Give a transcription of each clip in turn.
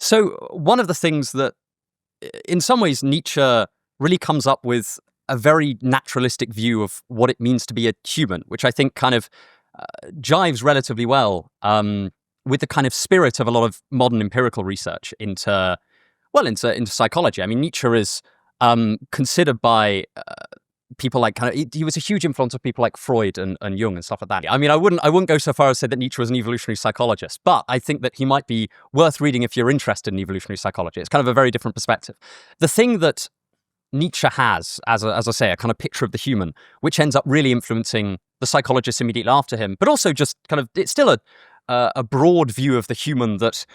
So one of the things that, in some ways, Nietzsche really comes up with a very naturalistic view of what it means to be a human, which I think kind of jives relatively well with the kind of spirit of a lot of modern empirical research into psychology. I mean, Nietzsche is considered by people like he was a huge influence of people like Freud and Jung and stuff like that. I mean, I wouldn't go so far as to say that Nietzsche was an evolutionary psychologist, but I think that he might be worth reading if you're interested in evolutionary psychology. It's kind of a very different perspective. The thing that Nietzsche has, as I say, a kind of picture of the human, which ends up really influencing the psychologists immediately after him, but also just kind of, it's still a broad view of the human that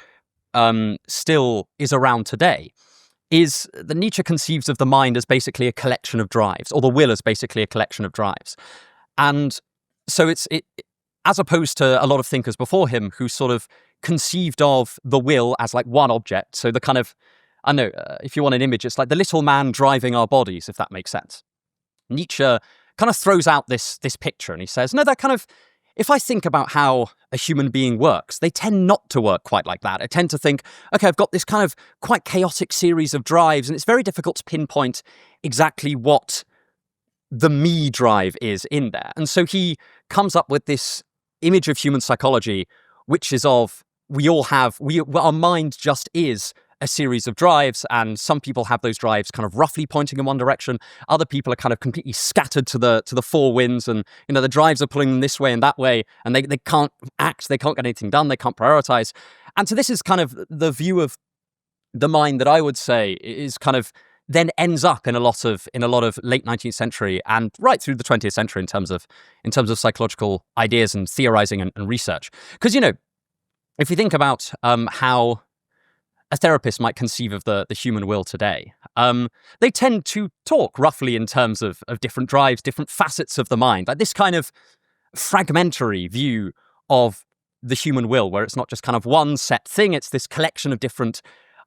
still is around today, is that Nietzsche conceives of the mind as basically a collection of drives, or the will as basically a collection of drives. And so it as opposed to a lot of thinkers before him who sort of conceived of the will as like one object. So the kind of, I don't know, if you want an image, it's like the little man driving our bodies, if that makes sense. Nietzsche kind of throws out this picture and he says, no, that kind of, if I think about how a human being works, they tend not to work quite like that. I tend to think, okay, I've got this kind of quite chaotic series of drives, and it's very difficult to pinpoint exactly what the me drive is in there. And so he comes up with this image of human psychology, which is of our mind just is a series of drives, and some people have those drives kind of roughly pointing in one direction. Other people are kind of completely scattered to the four winds, and the drives are pulling them this way and that way, and they can't act, they can't get anything done, they can't prioritize. And so this is kind of the view of the mind that I would say is kind of then ends up in a lot of late 19th century and right through the 20th century in terms of psychological ideas and theorizing and research. Because if you think about how a therapist might conceive of the human will today, they tend to talk roughly in terms of different drives, different facets of the mind, like this kind of fragmentary view of the human will, where it's not just kind of one set thing, it's this collection of different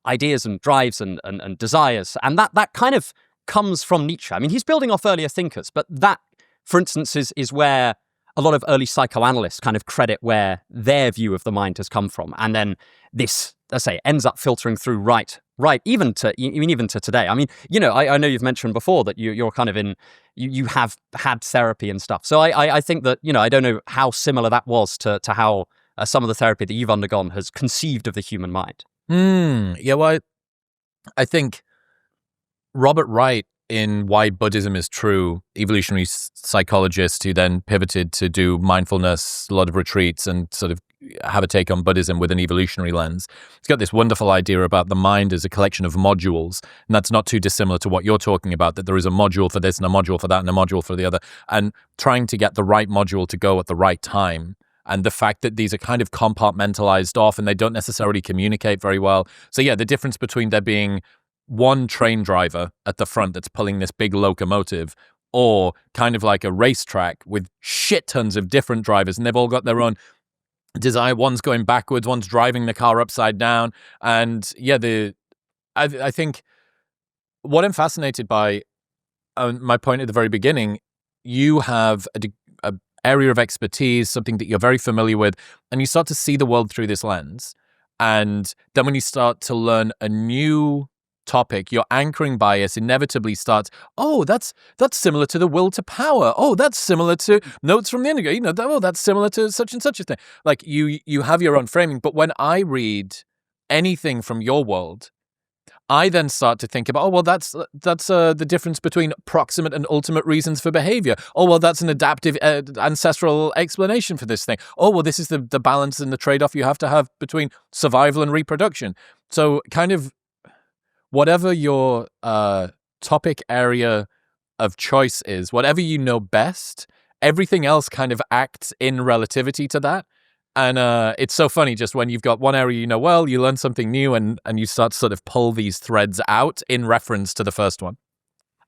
ideas and drives and desires. And that kind of comes from Nietzsche. I mean, he's building off earlier thinkers, but that, for instance, is where a lot of early psychoanalysts kind of credit where their view of the mind has come from. And then this, let's say, ends up filtering through right, even to today. I mean, I know you've mentioned before that you're kind of you have had therapy and stuff. So I think that, I don't know how similar that was to how some of the therapy that you've undergone has conceived of the human mind. Yeah, well, I think Robert Wright, in Why Buddhism is True, evolutionary psychologist who then pivoted to do mindfulness, a lot of retreats, and sort of have a take on Buddhism with an evolutionary lens. He's got this wonderful idea about the mind as a collection of modules, and that's not too dissimilar to what you're talking about, that there is a module for this and a module for that and a module for the other, and trying to get the right module to go at the right time. And the fact that these are kind of compartmentalized off and they don't necessarily communicate very well. So yeah, the difference between there being one train driver at the front that's pulling this big locomotive, or kind of like a racetrack with shit tons of different drivers, and they've all got their own desire. One's going backwards, one's driving the car upside down. And yeah, I think what I'm fascinated by, my point at the very beginning, you have a area of expertise, something that you're very familiar with, and you start to see the world through this lens. And then when you start to learn a new topic, your anchoring bias inevitably starts, oh, that's similar to the will to power. Oh, that's similar to notes from the Indigo. Oh, that's similar to such and such a thing. Like you have your own framing. But when I read anything from your world, I then start to think about, oh, well, that's the difference between proximate and ultimate reasons for behavior. Oh, well, that's an adaptive ancestral explanation for this thing. Oh, well, this is the balance and the trade-off you have to have between survival and reproduction. So kind of whatever your topic area of choice is, whatever you know best, everything else kind of acts in relativity to that. And it's so funny, just when you've got one area you know well, you learn something new and you start to sort of pull these threads out in reference to the first one.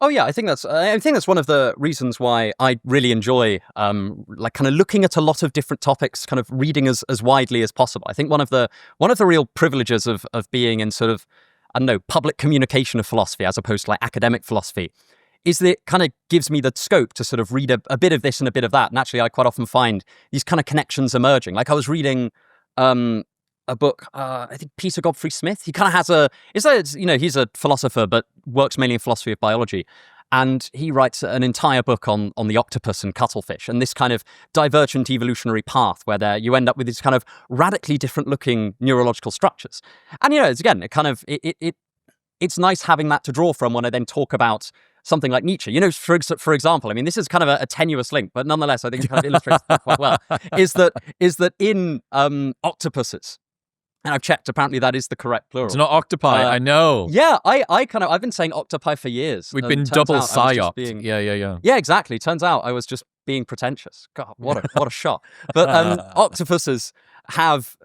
Oh yeah, I think that's one of the reasons why I really enjoy like kind of looking at a lot of different topics, kind of reading as widely as possible. I think one of the real privileges of being in sort of, I don't know, public communication of philosophy as opposed to like academic philosophy is that it kind of gives me the scope to sort of read a bit of this and a bit of that. And actually, I quite often find these kind of connections emerging. Like I was reading a book. I think Peter Godfrey Smith. He kind of has he's a philosopher, but works mainly in philosophy of biology. And he writes an entire book on the octopus and cuttlefish and this kind of divergent evolutionary path where you end up with these kind of radically different looking neurological structures. And, it's nice having that to draw from when I then talk about something like Nietzsche. For example, I mean, this is kind of a tenuous link, but nonetheless, I think it kind of illustrates that quite well, is that in octopuses, and I've checked, apparently that is the correct plural. It's not octopi, I know. Yeah, I've been saying octopi for years. We've been double psyoped. Yeah. Yeah, exactly. Turns out I was just being pretentious. God, what a shock. But octopuses have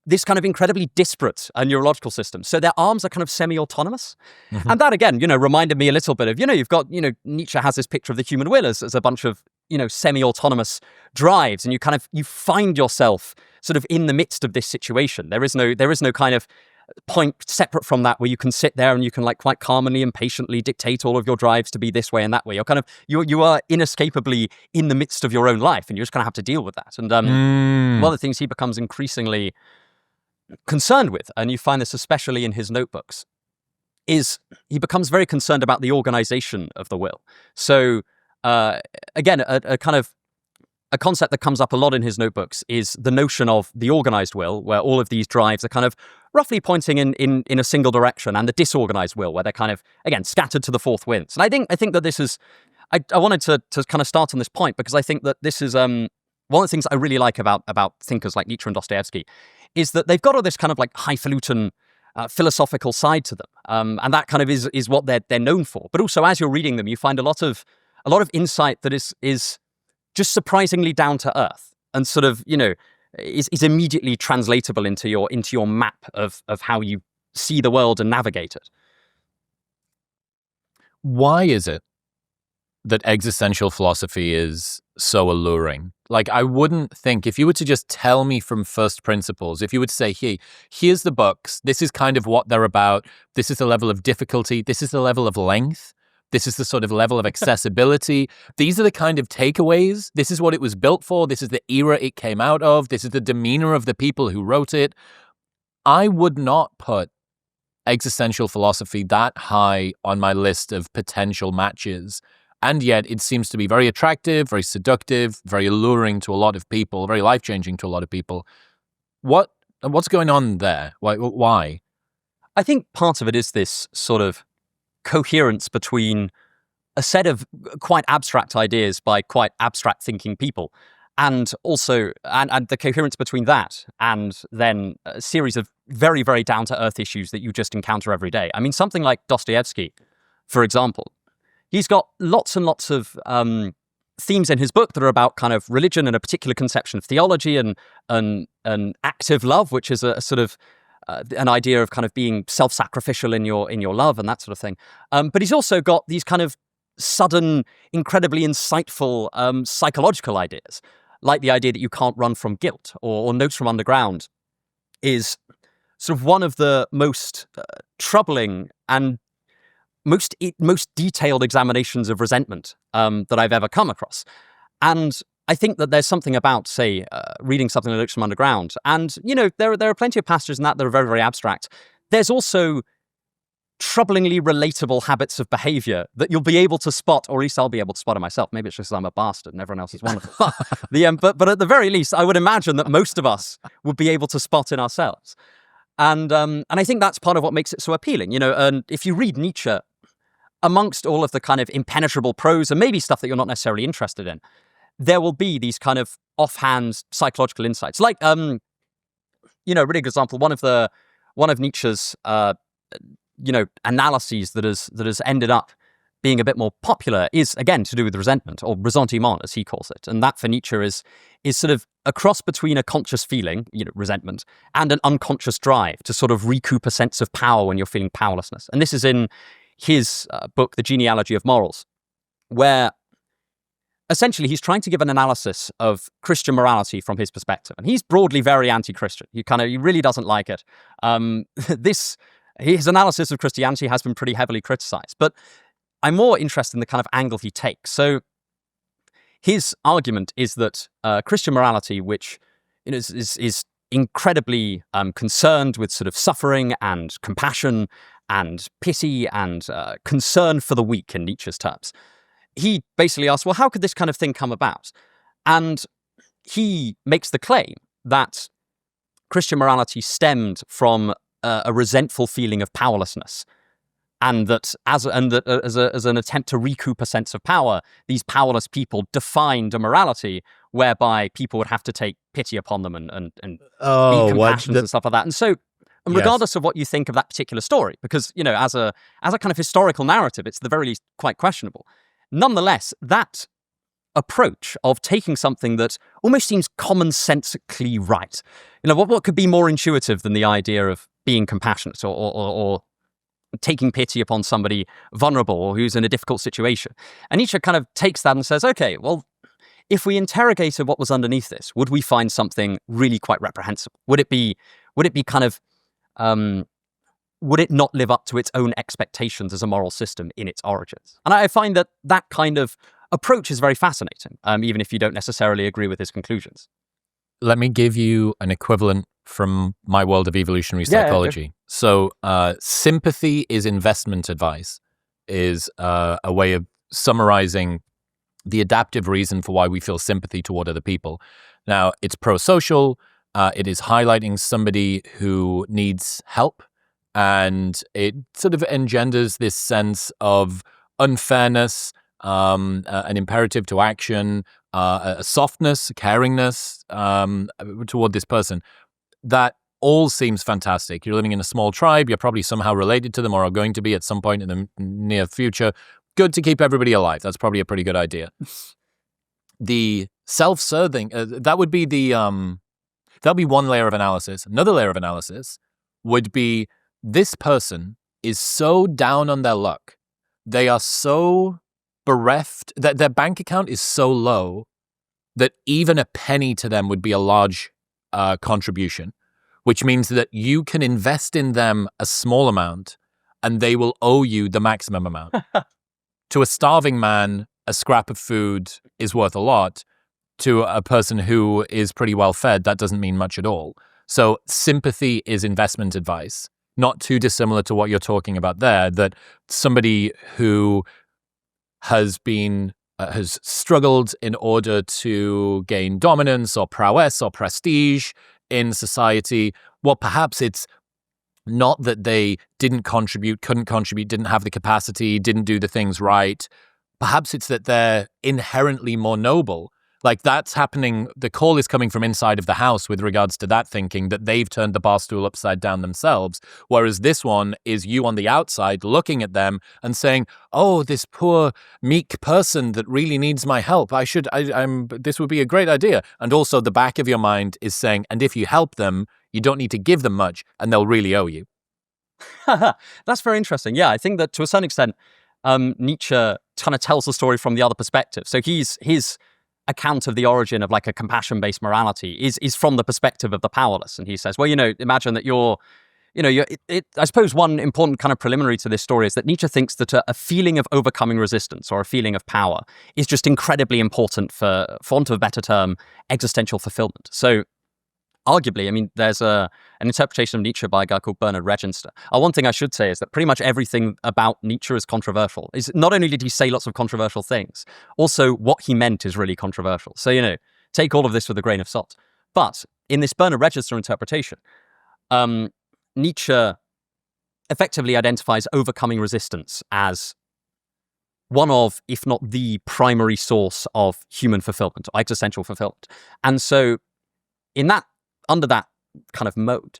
this kind of incredibly disparate neurological system. So their arms are kind of semi-autonomous. Mm-hmm. And that, again, reminded me a little bit of, you've got, Nietzsche has this picture of the human will as a bunch of, semi-autonomous drives. And you find yourself sort of in the midst of this situation. There is no kind of point separate from that where you can sit there and you can quite calmly and patiently dictate all of your drives to be this way and that way. You are inescapably in the midst of your own life and you just kind of have to deal with that. And one of the things he becomes increasingly concerned with, and you find this especially in his notebooks, is he becomes very concerned about the organization of the will. So again, a concept that comes up a lot in his notebooks is the notion of the organized will, where all of these drives are kind of roughly pointing in a single direction, and the disorganized will, where they're kind of, again, scattered to the fourth winds. And I think that this is, I wanted to kind of start on this point because I think that this is one of the things I really like about thinkers like Nietzsche and Dostoevsky is that they've got all this kind of highfalutin philosophical side to them, and that kind of is what they're known for. But also, as you're reading them, you find a lot of insight that is just surprisingly down to earth and sort of is immediately translatable into your map of how you see the world and navigate it. Why is it that existential philosophy is so alluring? I wouldn't think, if you were to just tell me from first principles, if you would say, hey, here's the books, this is kind of what they're about, this is the level of difficulty, this is the level of length, this is the sort of level of accessibility, these are the kind of takeaways, this is what it was built for, this is the era it came out of, this is the demeanor of the people who wrote it. I would not put existential philosophy that high on my list of potential matches. And yet it seems to be very attractive, very seductive, very alluring to a lot of people, very life-changing to a lot of people. What's going on there? Why? I think part of it is this sort of coherence between a set of quite abstract ideas by quite abstract thinking people, and also and the coherence between that and then a series of very, very down-to-earth issues that you just encounter every day. I mean, something like Dostoevsky, for example, he's got lots and lots of themes in his book that are about kind of religion and a particular conception of theology and active love, which is a sort of an idea of kind of being self-sacrificial in your love and that sort of thing. But he's also got these kind of sudden, incredibly insightful psychological ideas, like the idea that you can't run from guilt, or Notes from Underground is sort of one of the most troubling and most detailed examinations of resentment that I've ever come across. And I think that there's something about, say, reading something like Notes from Underground, and, there are plenty of passages in that are very, very abstract. There's also troublingly relatable habits of behavior that you'll be able to spot, or at least I'll be able to spot it myself. Maybe it's just I'm a bastard and everyone else is wonderful. But at the very least, I would imagine that most of us would be able to spot in ourselves. And I think that's part of what makes it so appealing, and if you read Nietzsche, amongst all of the kind of impenetrable prose and maybe stuff that you're not necessarily interested in, there will be these kind of offhand psychological insights. Like, a really good example, one of Nietzsche's, analyses that has ended up being a bit more popular is, again, to do with resentment, or ressentiment, as he calls it. And that for Nietzsche is sort of a cross between a conscious feeling, resentment, and an unconscious drive to sort of recoup a sense of power when you're feeling powerlessness. And this is in his book, The Genealogy of Morals, where essentially he's trying to give an analysis of Christian morality from his perspective. And he's broadly very anti-Christian. He really doesn't like it. His analysis of Christianity has been pretty heavily criticized, but I'm more interested in the kind of angle he takes. So his argument is that Christian morality, which is incredibly concerned with sort of suffering and compassion and pity and concern for the weak in Nietzsche's terms. He basically asks, well, how could this kind of thing come about? And he makes the claim that Christian morality stemmed from a resentful feeling of powerlessness, and that as an attempt to recoup a sense of power, these powerless people defined a morality whereby people would have to take pity upon them and be compassionate and stuff like that. And so, regardless of what you think of that particular story, because, you know, as a kind of historical narrative, it's at the very least quite questionable. Nonetheless, that approach of taking something that almost seems commonsensically right, you know, what could be more intuitive than the idea of being compassionate or taking pity upon somebody vulnerable or who's in a difficult situation? And Nietzsche kind of takes that and says, okay, well, if we interrogated what was underneath this, would we find something really quite reprehensible? Would it be kind of, would it not live up to its own expectations as a moral system in its origins? And I find that kind of approach is very fascinating, even if you don't necessarily agree with his conclusions. Let me give you an equivalent from my world of evolutionary psychology. Yeah. So sympathy is investment advice is a way of summarizing the adaptive reason for why we feel sympathy toward other people. Now, it's pro-social. It is highlighting somebody who needs help, and it sort of engenders this sense of unfairness, an imperative to action, a softness, a caringness toward this person. That all seems fantastic. You're living in a small tribe. You're probably somehow related to them or are going to be at some point in the near future. Good to keep everybody alive. That's probably a pretty good idea. The self-serving, that would be that'll be one layer of analysis. Another layer of analysis would be this person is so down on their luck. They are so bereft that their bank account is so low that even a penny to them would be a large contribution, which means that you can invest in them a small amount and they will owe you the maximum amount. To a starving man, a scrap of food is worth a lot. To a person who is pretty well fed, that doesn't mean much at all. So sympathy is investment advice, not too dissimilar to what you're talking about there, that somebody who has struggled in order to gain dominance or prowess or prestige in society. Well, perhaps it's not that they didn't contribute, couldn't contribute, didn't have the capacity, didn't do the things right. Perhaps it's that they're inherently more noble. Like that's happening. The call is coming from inside of the house with regards to that thinking that they've turned the bar stool upside down themselves. Whereas this one is you on the outside looking at them and saying, oh, this poor meek person that really needs my help. This would be a great idea. And also the back of your mind is saying, and if you help them, you don't need to give them much and they'll really owe you. That's very interesting. Yeah, I think that to a certain extent, Nietzsche kind of tells the story from the other perspective. So his account of the origin of like a compassion-based morality is from the perspective of the powerless. And he says, well, imagine that I suppose one important kind of preliminary to this story is that Nietzsche thinks that a feeling of overcoming resistance or a feeling of power is just incredibly important for want of a better term, existential fulfillment. So arguably, I mean, there's an interpretation of Nietzsche by a guy called Bernard Regenster. One thing I should say is that pretty much everything about Nietzsche is controversial. Not only did he say lots of controversial things, also what he meant is really controversial. So, take all of this with a grain of salt. But in this Bernard Regenster interpretation, Nietzsche effectively identifies overcoming resistance as one of, if not the primary source of human fulfillment, or existential fulfillment. And so under that kind of mode,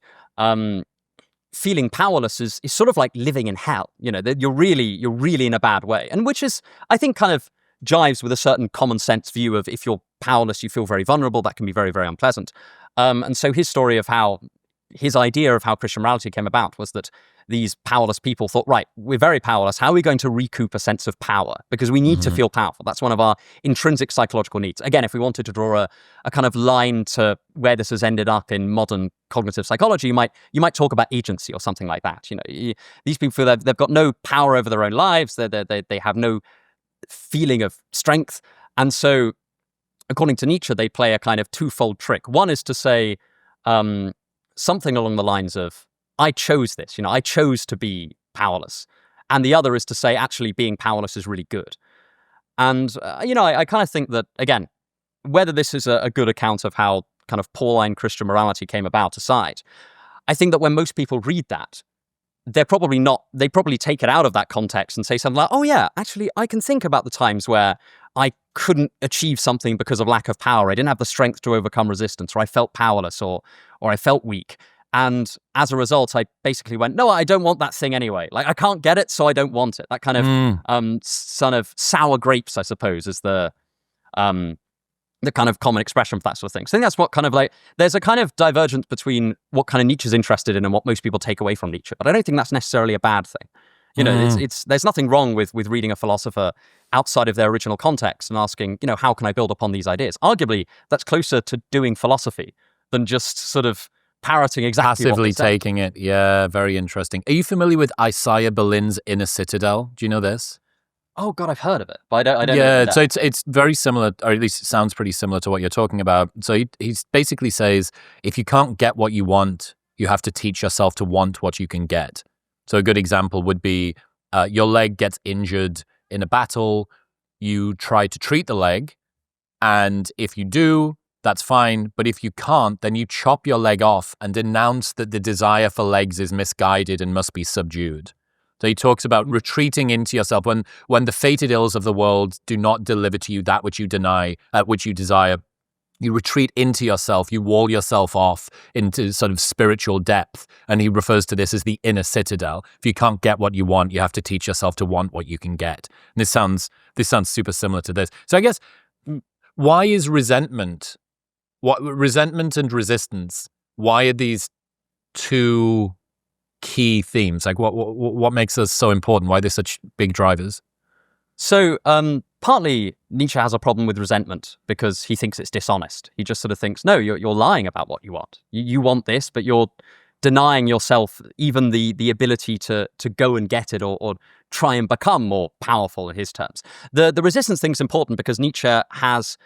feeling powerless is sort of like living in hell. That you're really in a bad way, and which is, I think, kind of jives with a certain common sense view of if you're powerless, you feel very vulnerable. That can be very, very unpleasant. And so his idea of how Christian morality came about was that these powerless people thought, right, we're very powerless. How are we going to recoup a sense of power? Because we need to feel powerful. That's one of our intrinsic psychological needs. Again, if we wanted to draw a kind of line to where this has ended up in modern cognitive psychology, you might talk about agency or something like that. These people feel that they've got no power over their own lives. They have no feeling of strength. And so, according to Nietzsche, they play a kind of twofold trick. One is to say, something along the lines of, I chose this, I chose to be powerless. And the other is to say, actually, being powerless is really good. And, I kind of think that, again, whether this is a good account of how kind of Pauline Christian morality came about aside, I think that when most people read that, they probably take it out of that context and say something like, oh yeah, actually, I can think about the times where I couldn't achieve something because of lack of power. I didn't have the strength to overcome resistance, or I felt powerless, or I felt weak. And as a result, I basically went, no, I don't want that thing anyway. Like, I can't get it, so I don't want it. That kind of son of sour grapes, I suppose, is the kind of common expression for that sort of thing. So I think that's what kind of like, there's a kind of divergence between what kind of Nietzsche's interested in and what most people take away from Nietzsche. But I don't think that's necessarily a bad thing. There's nothing wrong with reading a philosopher outside of their original context and asking, how can I build upon these ideas? Arguably, that's closer to doing philosophy than just sort of parroting exactly passively what they say. Taking it. Yeah, very interesting. Are you familiar with Isaiah Berlin's Inner Citadel? Do you know this? Oh God, I've heard of it, but I don't know. Yeah, so it's very similar, or at least it sounds pretty similar to what you're talking about. So he basically says, if you can't get what you want, you have to teach yourself to want what you can get. So a good example would be your leg gets injured in a battle, you try to treat the leg, and if you do, that's fine. But if you can't, then you chop your leg off and denounce that the desire for legs is misguided and must be subdued. So he talks about retreating into yourself when the fated ills of the world do not deliver to you that which you which you desire. You retreat into yourself, you wall yourself off into sort of spiritual depth. And he refers to this as the inner citadel. If you can't get what you want, you have to teach yourself to want what you can get. And this sounds super similar to this. So I guess, why is resentment and resistance, why are these two key themes? Like what makes us so important? Why are they such big drivers? So partly Nietzsche has a problem with resentment because he thinks it's dishonest. He just sort of thinks, no, you're lying about what you want. You want this, but you're denying yourself even the ability to go and get it or try and become more powerful in his terms. The resistance thing's important because Nietzsche has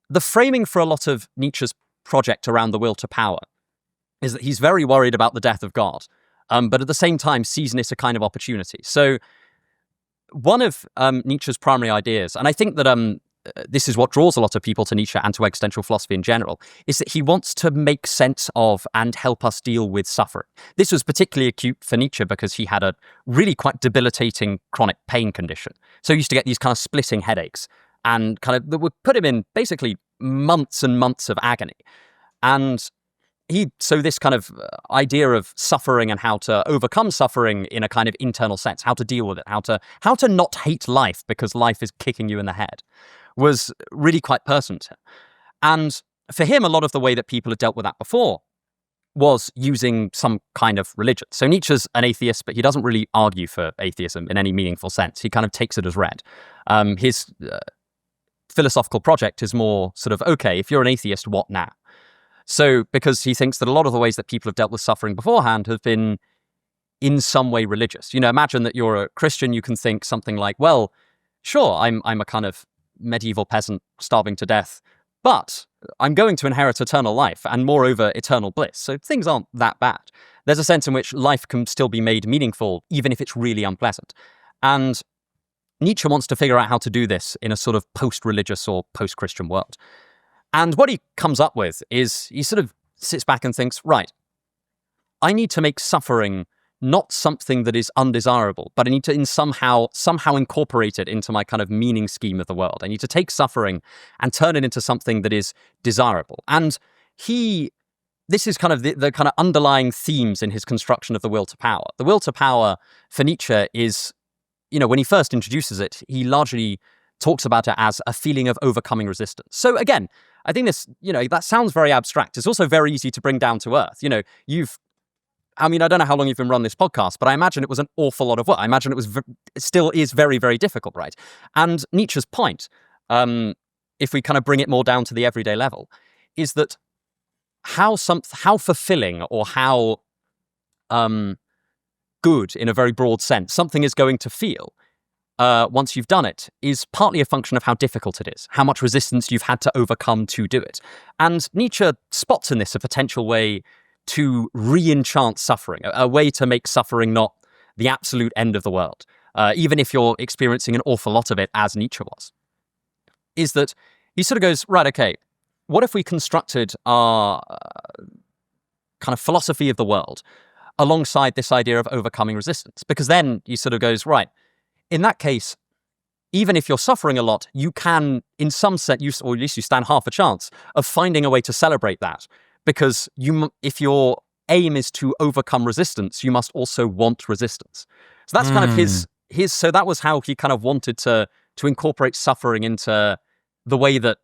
the framing for a lot of Nietzsche's project around the will to power is that he's very worried about the death of God, but at the same time sees in it a kind of opportunity. So one of Nietzsche's primary ideas, and I think that this is what draws a lot of people to Nietzsche and to existential philosophy in general, is that he wants to make sense of and help us deal with suffering. This was particularly acute for Nietzsche because he had a really quite debilitating chronic pain condition. So he used to get these kind of splitting headaches and kind of that would put him in basically months and months of agony. And so this kind of idea of suffering and how to overcome suffering in a kind of internal sense, how to deal with it, how to not hate life because life is kicking you in the head, was really quite personal to him. And for him, a lot of the way that people had dealt with that before was using some kind of religion. So Nietzsche's an atheist, but he doesn't really argue for atheism in any meaningful sense. He kind of takes it as read. His philosophical project is more sort of, okay, if you're an atheist, what now? So, because he thinks that a lot of the ways that people have dealt with suffering beforehand have been in some way religious. Imagine that you're a Christian, you can think something like, well, sure, I'm a kind of medieval peasant starving to death, but I'm going to inherit eternal life and moreover eternal bliss. So things aren't that bad. There's a sense in which life can still be made meaningful, even if it's really unpleasant. And Nietzsche wants to figure out how to do this in a sort of post-religious or post-Christian world. And what he comes up with is he sort of sits back and thinks, right, I need to make suffering not something that is undesirable, but I need to somehow incorporate it into my kind of meaning scheme of the world. I need to take suffering and turn it into something that is desirable. And this is kind of the kind of underlying themes in his construction of the will to power. The will to power for Nietzsche is, when he first introduces it, he largely talks about it as a feeling of overcoming resistance. So again, I think this, that sounds very abstract. It's also very easy to bring down to earth. I don't know how long you've been running this podcast, but I imagine it was an awful lot of work. I imagine it still is very, very difficult, right? And Nietzsche's point, if we kind of bring it more down to the everyday level, is that how fulfilling or how good, in a very broad sense, something is going to feel once you've done it, is partly a function of how difficult it is, how much resistance you've had to overcome to do it. And Nietzsche spots in this a potential way to re-enchant suffering, a way to make suffering not the absolute end of the world, even if you're experiencing an awful lot of it, as Nietzsche was. Is that he sort of goes, right, okay, what if we constructed our kind of philosophy of the world alongside this idea of overcoming resistance? Because then he sort of goes, right, in that case, even if you're suffering a lot, you can, in some sense, or at least you stand half a chance of finding a way to celebrate that. Because if your aim is to overcome resistance, you must also want resistance. So that's kind of his. So that was how he kind of wanted to incorporate suffering into the way that,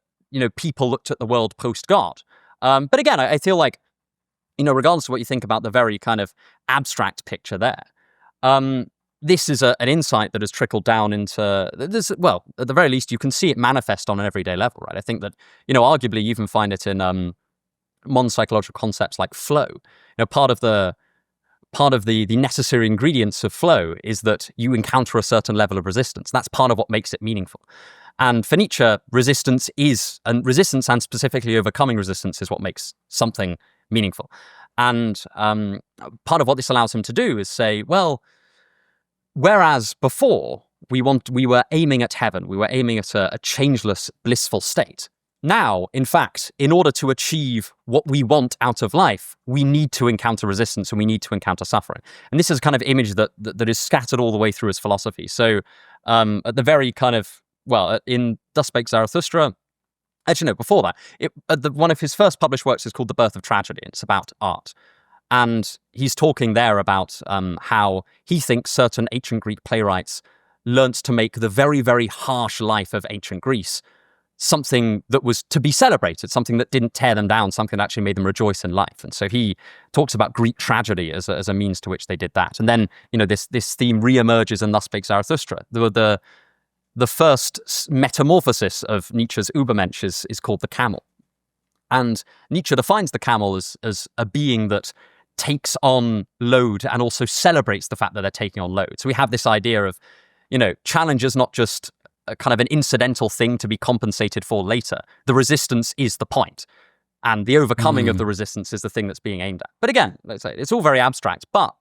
people looked at the world post-God. But again, I feel like, regardless of what you think about the very kind of abstract picture there, this is an insight that has trickled down into this. Well, at the very least, you can see it manifest on an everyday level, right? I think that, arguably you even find it in modern psychological concepts like flow. Part of the necessary ingredients of flow is that you encounter a certain level of resistance. That's part of what makes it meaningful. And for Nietzsche, resistance and specifically overcoming resistance is what makes something meaningful. And part of what this allows him to do is say, well, whereas before we were aiming at heaven, we were aiming at a changeless, blissful state. Now, in fact, in order to achieve what we want out of life, we need to encounter resistance and we need to encounter suffering. And this is a kind of image that is scattered all the way through his philosophy. So at the very kind of, in Thus Spake Zarathustra, actually, no, before that, one of his first published works is called The Birth of Tragedy, and it's about art. And he's talking there about how he thinks certain ancient Greek playwrights learnt to make the very, very harsh life of ancient Greece something that was to be celebrated, something that didn't tear them down, something that actually made them rejoice in life. And so he talks about Greek tragedy as a means to which they did that. And then, this theme reemerges in Thus Spake Zarathustra. The first metamorphosis of Nietzsche's Ubermensch is called the camel. And Nietzsche defines the camel as a being that takes on load and also celebrates the fact that they're taking on load. So we have this idea of, challenge is not just a kind of an incidental thing to be compensated for later. The resistance is the point, and the overcoming of the resistance is the thing that's being aimed at. But again, let's say it's all very abstract. But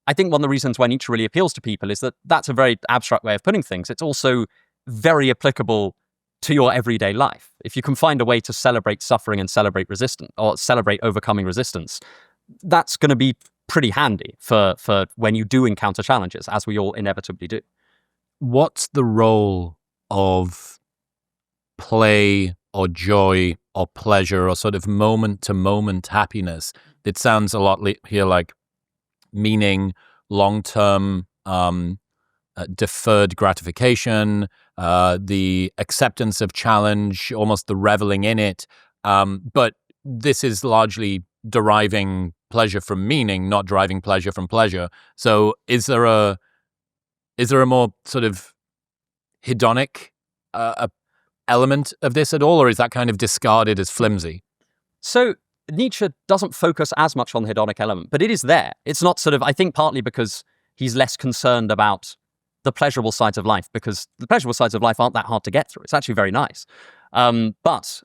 I think one of the reasons why Nietzsche really appeals to people is that that's a very abstract way of putting things. It's also very applicable to your everyday life. If you can find a way to celebrate suffering and celebrate resistance, or celebrate overcoming resistance, that's going to be pretty handy for when you do encounter challenges, as we all inevitably do. What's the role of play or joy or pleasure or sort of moment-to-moment happiness? It sounds a lot here like meaning, long-term deferred gratification, the acceptance of challenge, almost the reveling in it. But this is largely deriving pleasure from meaning, not deriving pleasure from pleasure. So is there a more sort of hedonic element of this at all, or is that kind of discarded as flimsy? So Nietzsche doesn't focus as much on the hedonic element, but it is there. It's not sort of, I think partly because he's less concerned about the pleasurable sides of life, because the pleasurable sides of life aren't that hard to get through. It's actually very nice. But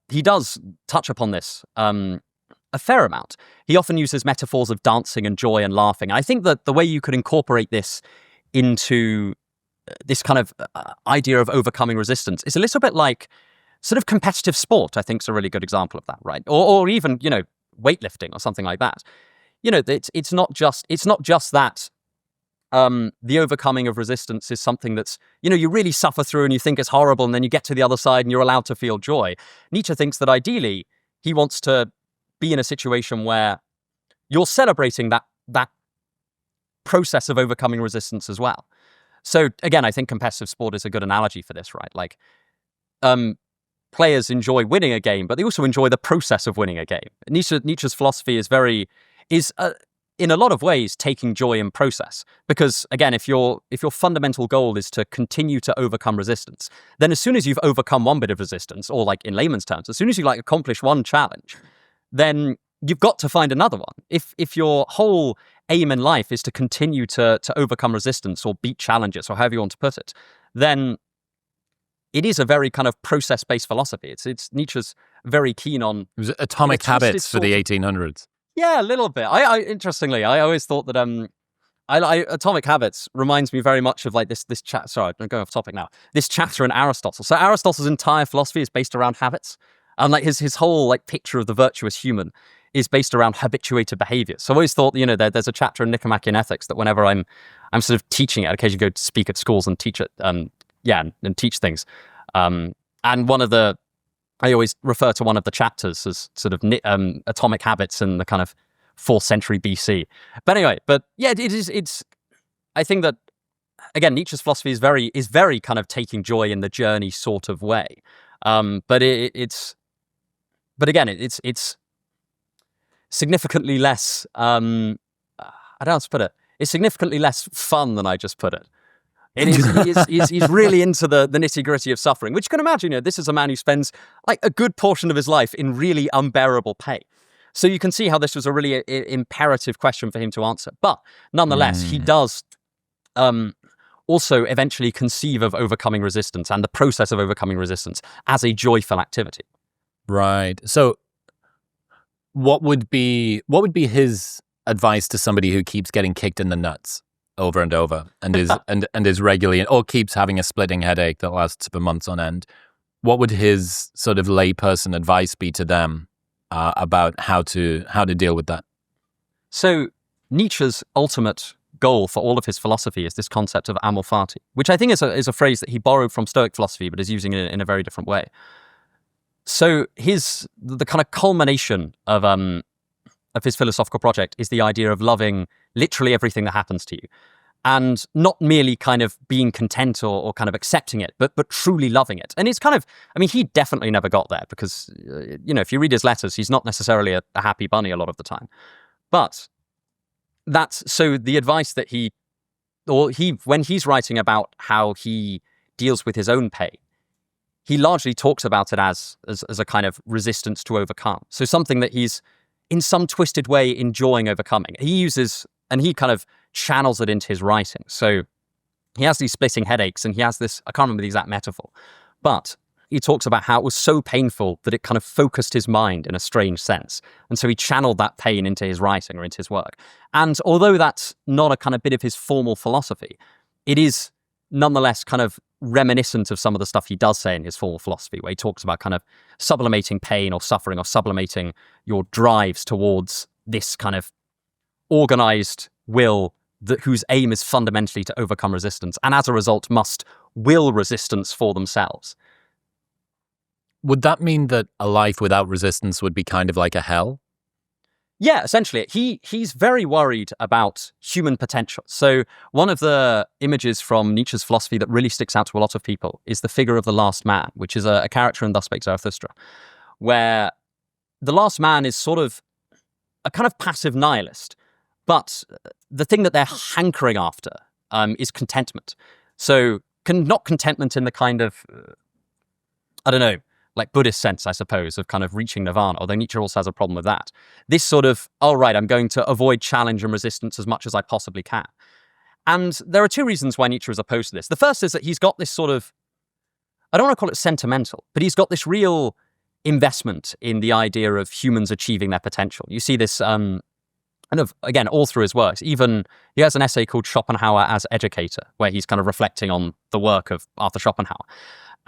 he does touch upon this a fair amount. He often uses metaphors of dancing and joy and laughing. And I think that the way you could incorporate this into this kind of idea of overcoming resistance is a little bit like sort of competitive sport, I think, is a really good example of that, right? Or even, weightlifting or something like that. It's not just that the overcoming of resistance is something that's, you really suffer through and you think it's horrible, and then you get to the other side and you're allowed to feel joy. Nietzsche thinks that ideally he wants to be in a situation where you're celebrating that process of overcoming resistance as well. So again, I think competitive sport is a good analogy for this, right? Like, players enjoy winning a game, but they also enjoy the process of winning a game. Nietzsche's philosophy is in a lot of ways taking joy in process, because again, if your fundamental goal is to continue to overcome resistance, then as soon as you've overcome one bit of resistance, or like in layman's terms, as soon as you accomplish one challenge, then you've got to find another one. If your whole aim in life is to continue to overcome resistance or beat challenges, or however you want to put it, then it is a very kind of process-based philosophy. It's Nietzsche's very keen on... It was atomic habits for the 1800s. Yeah, a little bit. Interestingly, I always thought that Atomic Habits reminds me very much of like this chat. Sorry, I'm going off topic now. This chapter in Aristotle. So Aristotle's entire philosophy is based around habits, and like his whole like picture of the virtuous human is based around habituated behavior. So I always thought, there's a chapter in Nicomachean Ethics that whenever I'm sort of teaching it, I occasionally go to speak at schools and teach it, and teach things. And I always refer to one of the chapters as sort of Atomic Habits in the kind of 4th century BC. But anyway, it's I think that, again, Nietzsche's philosophy is very kind of taking joy in the journey sort of way. But it's significantly less, I don't know how to put it. It's significantly less fun than I just put it. He's really into the nitty-gritty of suffering, which you can imagine, this is a man who spends like a good portion of his life in really unbearable pain. So you can see how this was a really imperative question for him to answer. But nonetheless, he does also eventually conceive of overcoming resistance and the process of overcoming resistance as a joyful activity. Right. So what would be his advice to somebody who keeps getting kicked in the nuts over and over and is and is regularly, or keeps having a splitting headache that lasts for months on end? What would his sort of layperson advice be to them about how to deal with that? So Nietzsche's ultimate goal for all of his philosophy is this concept of amor fati, which I think is a phrase that he borrowed from Stoic philosophy, but is using it in a very different way. So the kind of culmination of his philosophical project is the idea of loving literally everything that happens to you, and not merely kind of being content or kind of accepting it, but truly loving it. And it's kind of, he definitely never got there because, if you read his letters, he's not necessarily a happy bunny a lot of the time. But so the advice that when he's writing about how he deals with his own pain, he largely talks about it as a kind of resistance to overcome. So something that he's in some twisted way enjoying overcoming. He uses, and he kind of channels it into his writing. So he has these splitting headaches, and he has this, I can't remember the exact metaphor, but he talks about how it was so painful that it kind of focused his mind in a strange sense. And so he channeled that pain into his writing or into his work. And although that's not a kind of bit of his formal philosophy, it is nonetheless kind of reminiscent of some of the stuff he does say in his formal philosophy, where he talks about kind of sublimating pain or suffering, or sublimating your drives towards this kind of organized will whose aim is fundamentally to overcome resistance, and as a result must will resistance for themselves. Would that mean that a life without resistance would be kind of like a hell? Yeah, essentially. He's very worried about human potential. So one of the images from Nietzsche's philosophy that really sticks out to a lot of people is the figure of the last man, which is a character in Thus Spake Zarathustra, where the last man is sort of a kind of passive nihilist, but the thing that they're hankering after is contentment. So not contentment in the kind of, like Buddhist sense, I suppose, of kind of reaching nirvana, although Nietzsche also has a problem with that. This sort of, I'm going to avoid challenge and resistance as much as I possibly can. And there are two reasons why Nietzsche is opposed to this. The first is that he's got this sort of, I don't want to call it sentimental, but he's got this real investment in the idea of humans achieving their potential. You see this kind of, again, all through his works. Even he has an essay called Schopenhauer as Educator, where he's kind of reflecting on the work of Arthur Schopenhauer.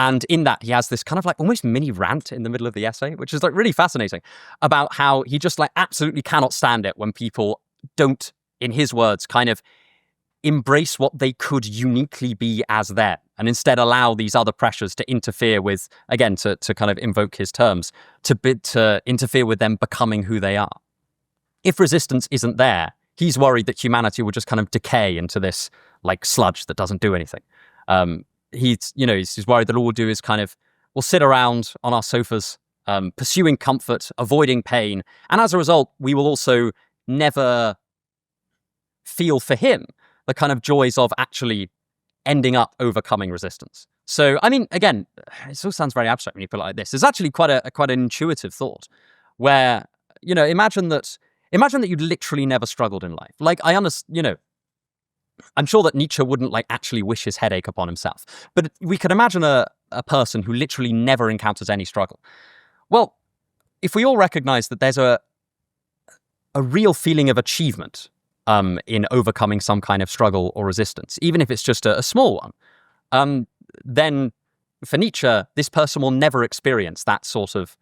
And in that, he has this kind of like almost mini rant in the middle of the essay, which is like really fascinating, about how he just like absolutely cannot stand it when people don't, in his words, kind of embrace what they could uniquely be as them, and instead allow these other pressures to interfere with, again, to kind of invoke his terms, to interfere with them becoming who they are. If resistance isn't there, he's worried that humanity will just kind of decay into this like sludge that doesn't do anything. He's worried that all we'll do is we'll sit around on our sofas, pursuing comfort, avoiding pain. And as a result, we will also never feel for him the kind of joys of actually ending up overcoming resistance. So, again, it still sounds very abstract when you put it like this. It's actually quite an intuitive thought where, imagine that imagine that you'd literally never struggled in life. Like, I understand, I'm sure that Nietzsche wouldn't like actually wish his headache upon himself, but we could imagine a person who literally never encounters any struggle. Well, if we all recognize that there's a real feeling of achievement in overcoming some kind of struggle or resistance, even if it's just a small one, then for Nietzsche, this person will never experience that sort of,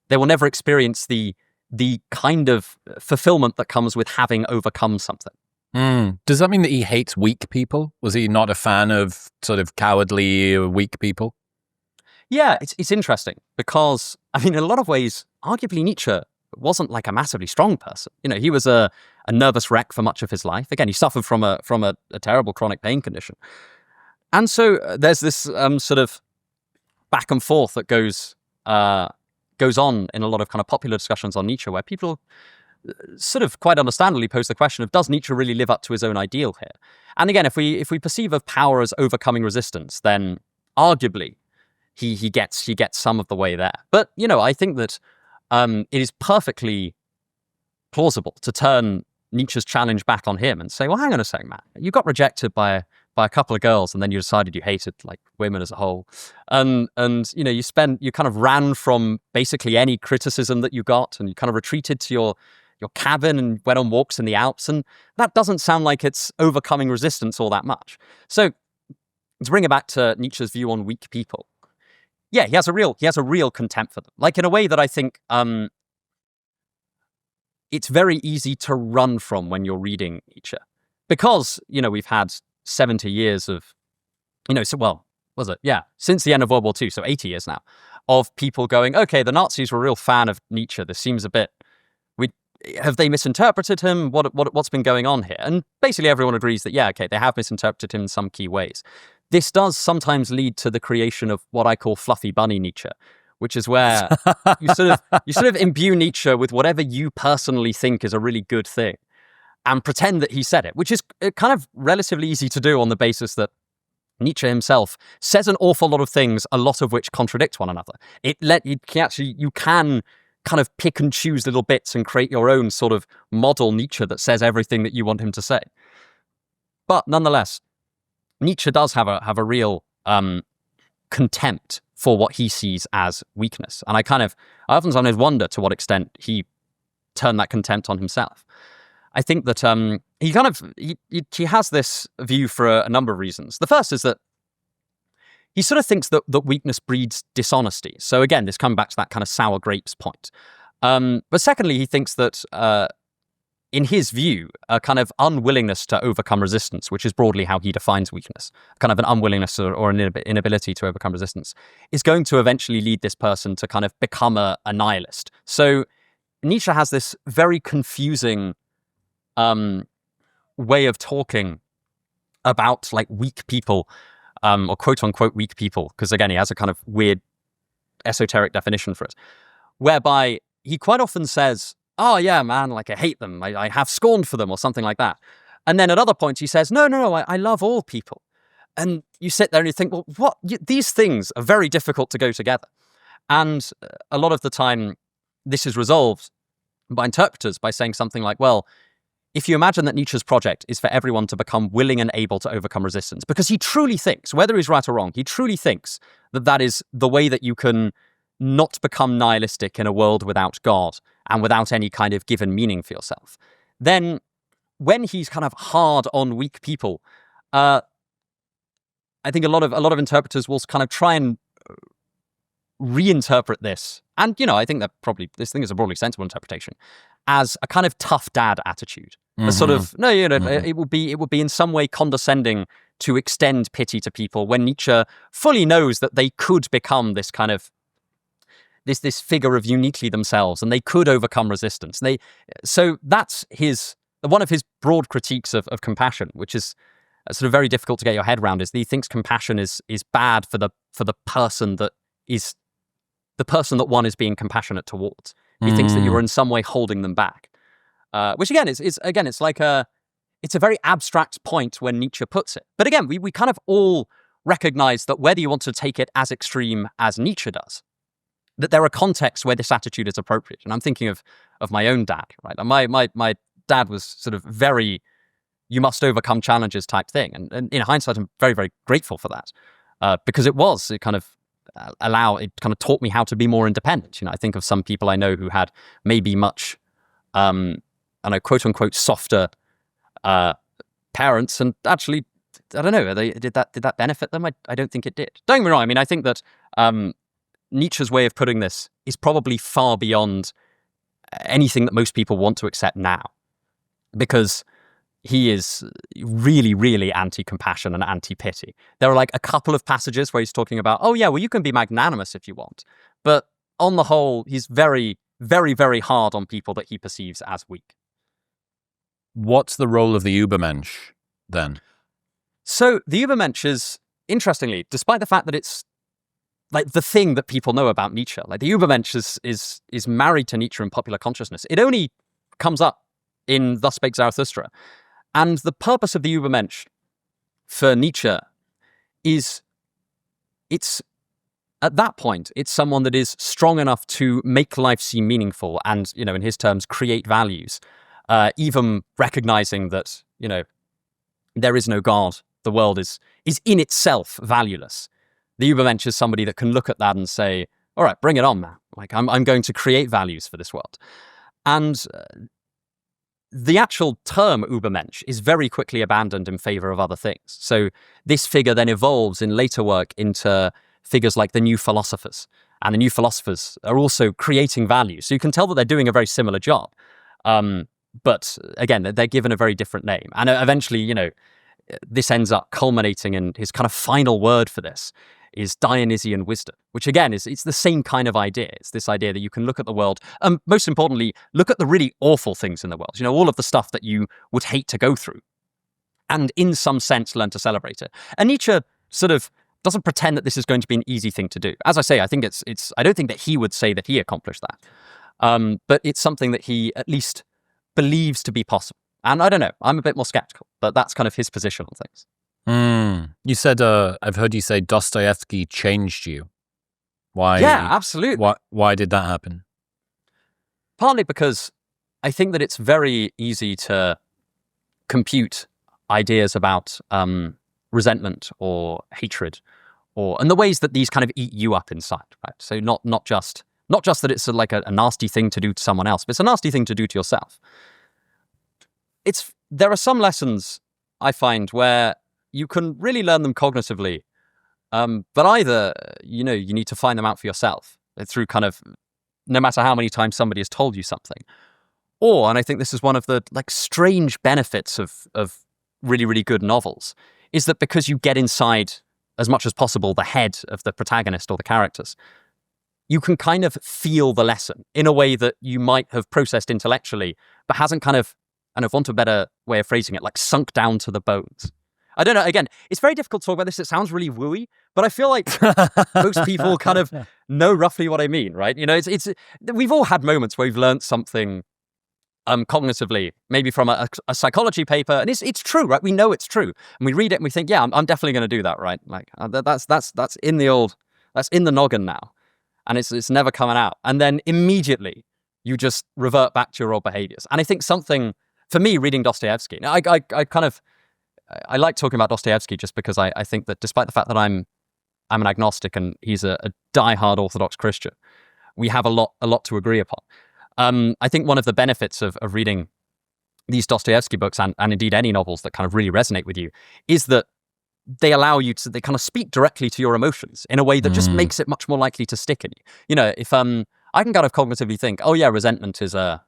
they will never experience the kind of fulfillment that comes with having overcome something. Does that mean that he hates weak people? Was he not a fan of sort of cowardly, weak people? Yeah, it's interesting because, I mean, in a lot of ways, arguably Nietzsche wasn't like a massively strong person. He was a nervous wreck for much of his life. Again, he suffered from a terrible chronic pain condition. And so there's this sort of back and forth that goes on in a lot of kind of popular discussions on Nietzsche, where people sort of quite understandably pose the question of, does Nietzsche really live up to his own ideal here? And again, if we perceive of power as overcoming resistance, then arguably he gets some of the way there. But I think that it is perfectly plausible to turn Nietzsche's challenge back on him and say, well, hang on a second, man, you got rejected by a couple of girls, and then you decided you hated like women as a whole, and you kind of ran from basically any criticism that you got, and you kind of retreated to your cabin and went on walks in the Alps, and that doesn't sound like it's overcoming resistance all that much. So to bring it back to Nietzsche's view on weak people, yeah, he has a real contempt for them, like in a way that I think it's very easy to run from when you're reading Nietzsche, because we've had 70 years of, since the end of World War II, so 80 years now, of people going, okay, the Nazis were a real fan of Nietzsche. This seems a bit, have they misinterpreted him? What's been going on here? And basically everyone agrees that, yeah, okay, they have misinterpreted him in some key ways. This does sometimes lead to the creation of what I call fluffy bunny Nietzsche, which is where you sort of imbue Nietzsche with whatever you personally think is a really good thing, and pretend that he said it, which is kind of relatively easy to do on the basis that Nietzsche himself says an awful lot of things, a lot of which contradict one another. You can kind of pick and choose little bits and create your own sort of model Nietzsche that says everything that you want him to say. But nonetheless, Nietzsche does have a real contempt for what he sees as weakness, and I often sometimes wonder to what extent he turned that contempt on himself. I think that he has this view for a number of reasons. The first is that he sort of thinks that weakness breeds dishonesty. So again, this comes back to that kind of sour grapes point. But secondly, he thinks that in his view, a kind of unwillingness to overcome resistance, which is broadly how he defines weakness, kind of an unwillingness or an inability to overcome resistance, is going to eventually lead this person to kind of become a nihilist. So Nietzsche has this very confusing way of talking about like weak people, or quote unquote weak people, because again, he has a kind of weird esoteric definition for it, whereby he quite often says, oh yeah, man, like I hate them, I have scorn for them, or something like that. And then at other points he says, no, I love all people. And you sit there and you think, well, these things are very difficult to go together. And a lot of the time this is resolved by interpreters by saying something like, well, if you imagine that Nietzsche's project is for everyone to become willing and able to overcome resistance, because he truly thinks, whether he's right or wrong, he truly thinks that is the way that you can not become nihilistic in a world without God and without any kind of given meaning for yourself, then when he's kind of hard on weak people, I think a lot of interpreters will kind of try and reinterpret this, and I think that probably this thing is a broadly sensible interpretation, as a kind of tough dad attitude. A sort of it would be in some way condescending to extend pity to people when Nietzsche fully knows that they could become this kind of this figure of uniquely themselves, and they could overcome resistance. So that's one of his broad critiques of compassion, which is sort of very difficult to get your head around, is that he thinks compassion is bad for the person that is the person that one is being compassionate towards. He thinks that you're in some way holding them back, which again it's like it's a very abstract point when Nietzsche puts it. But again, we kind of all recognize that whether you want to take it as extreme as Nietzsche does, that there are contexts where this attitude is appropriate. And I'm thinking of of my own dad, right? And my dad was sort of very, you must overcome challenges type thing. And in hindsight, I'm very, very grateful for that because it kind of taught me how to be more independent. I think of some people I know who had maybe much, I know, quote unquote, softer parents, and actually, I don't know, did that benefit them? I don't think it did. Don't get me wrong. I mean, I think that Nietzsche's way of putting this is probably far beyond anything that most people want to accept now, because he is really, really anti-compassion and anti-pity. There are like a couple of passages where he's talking about, oh yeah, well, you can be magnanimous if you want. But on the whole, he's very, very, very hard on people that he perceives as weak. What's the role of the Ubermensch then? So the Ubermensch is, interestingly, despite the fact that it's like the thing that people know about Nietzsche, like the Ubermensch is married to Nietzsche in popular consciousness. It only comes up in Thus Spake Zarathustra. And the purpose of the Ubermensch for Nietzsche is, at that point, it's someone that is strong enough to make life seem meaningful and, in his terms, create values, even recognizing that, there is no God. The world is in itself valueless. The Ubermensch is somebody that can look at that and say, all right, bring it on, man. Like, I'm going to create values for this world. And the actual term Ubermensch is very quickly abandoned in favor of other things. So this figure then evolves in later work into figures like the new philosophers. And the new philosophers are also creating values. So you can tell that they're doing a very similar job. But again, they're given a very different name. And eventually, this ends up culminating in his kind of final word for this is Dionysian wisdom, which again it's the same kind of idea. It's this idea that you can look at the world, most importantly, look at the really awful things in the world, all of the stuff that you would hate to go through, and in some sense learn to celebrate it. And Nietzsche sort of doesn't pretend that this is going to be an easy thing to do. As I say, I think I don't think that he would say that he accomplished that, but it's something that he at least believes to be possible. And I don't know, I'm a bit more skeptical, but that's kind of his position on things. You said, I've heard you say Dostoevsky changed you. Why? Yeah, absolutely. Why did that happen? Partly because I think that it's very easy to compute ideas about resentment or hatred, and the ways that these kind of eat you up inside, right? So not just that it's like a nasty thing to do to someone else, but it's a nasty thing to do to yourself. There are some lessons I find where you can really learn them cognitively, but either you need to find them out for yourself through kind of, no matter how many times somebody has told you something, or, and I think this is one of the like strange benefits of really, really good novels, is that because you get inside as much as possible the head of the protagonist or the characters, you can kind of feel the lesson in a way that you might have processed intellectually, but hasn't kind of, and I want a better way of phrasing it, like sunk down to the bones. I don't know. Again, it's very difficult to talk about this. It sounds really wooey, but I feel like most people kind of know roughly what I mean, right? We've all had moments where we've learned something cognitively, maybe from a psychology paper, and it's true, right? We know it's true, and we read it and we think, yeah, I'm definitely going to do that, right? Like that's in the noggin now, and it's never coming out. And then immediately you just revert back to your old behaviors. And I think something for me, reading Dostoevsky, now I like talking about Dostoevsky just because I think that despite the fact that I'm an agnostic and he's a diehard Orthodox Christian, we have a lot to agree upon. I think one of the benefits of reading these Dostoevsky books and indeed any novels that kind of really resonate with you is that they allow you to, they kind of speak directly to your emotions in a way that just makes it much more likely to stick in you. If I can kind of cognitively think, oh yeah, resentment is a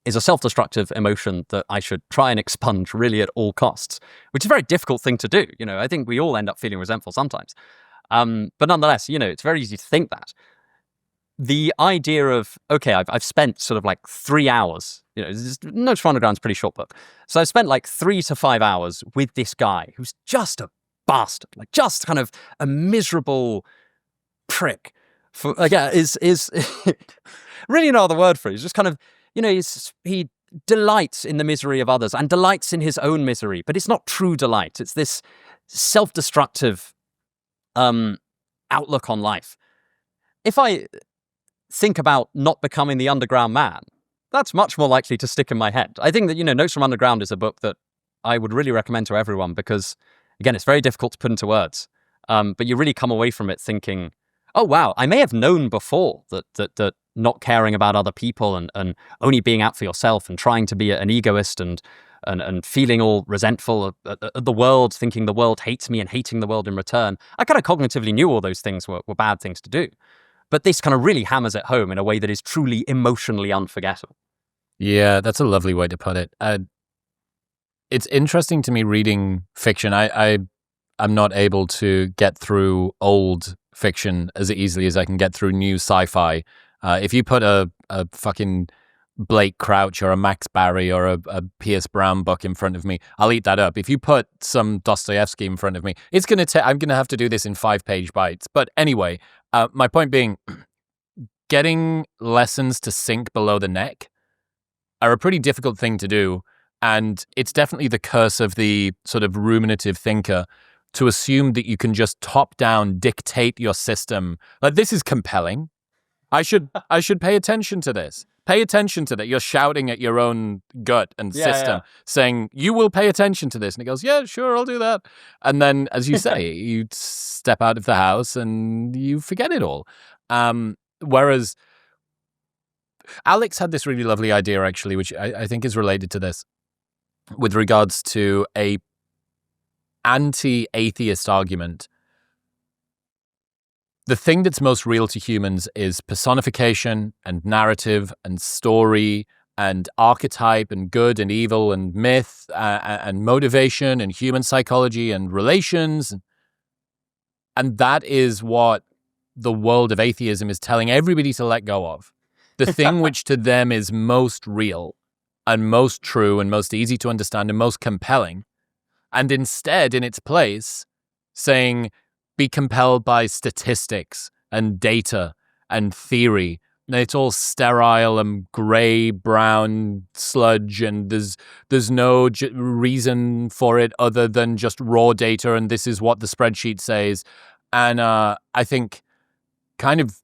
self-destructive emotion that I should try and expunge really at all costs, which is a very difficult thing to do. I think we all end up feeling resentful sometimes. But nonetheless, it's very easy to think that. The idea of, okay, I've spent sort of like 3 hours, Notes from Underground's a pretty short book. So I've spent like 3 to 5 hours with this guy who's just a bastard, like just kind of a miserable prick. Is really no other word for it. He's just kind of, he delights in the misery of others and delights in his own misery, but it's not true delight. It's this self-destructive outlook on life. If I think about not becoming the underground man, that's much more likely to stick in my head. I think that, Notes from Underground is a book that I would really recommend to everyone because, again, it's very difficult to put into words. But you really come away from it thinking, oh, wow, I may have known before that not caring about other people and only being out for yourself and trying to be an egoist and feeling all resentful at the world, thinking the world hates me and hating the world in return. I kind of cognitively knew all those things were bad things to do. But this kind of really hammers it home in a way that is truly emotionally unforgettable. Yeah, that's a lovely way to put it. It's interesting to me reading fiction. I'm not able to get through old fiction as easily as I can get through new sci-fi. If you put a fucking Blake Crouch or a Max Barry or a Pierce Brown book in front of me, I'll eat that up. If you put some Dostoevsky in front of me, I'm going to have to do this in 5-page bites. But anyway, my point being, getting lessons to sink below the neck are a pretty difficult thing to do. And it's definitely the curse of the sort of ruminative thinker to assume that you can just top-down dictate your system. Like, this is compelling. I should pay attention to this. Pay attention to that. You're shouting at your own gut and system, saying, you will pay attention to this. And it goes, yeah, sure, I'll do that. And then, as you say, you step out of the house and you forget it all. Whereas Alex had this really lovely idea, actually, which I think is related to this, with regards to a anti-atheist argument. The thing that's most real to humans is personification and narrative and story and archetype and good and evil and myth and motivation and human psychology and relations. And that is what the world of atheism is telling everybody to let go of. The thing which to them is most real and most true and most easy to understand and most compelling. And instead, in its place, saying, be compelled by statistics and data and theory. And it's all sterile and grey, brown sludge, and there's no reason for it other than just raw data, and this is what the spreadsheet says. And I think kind of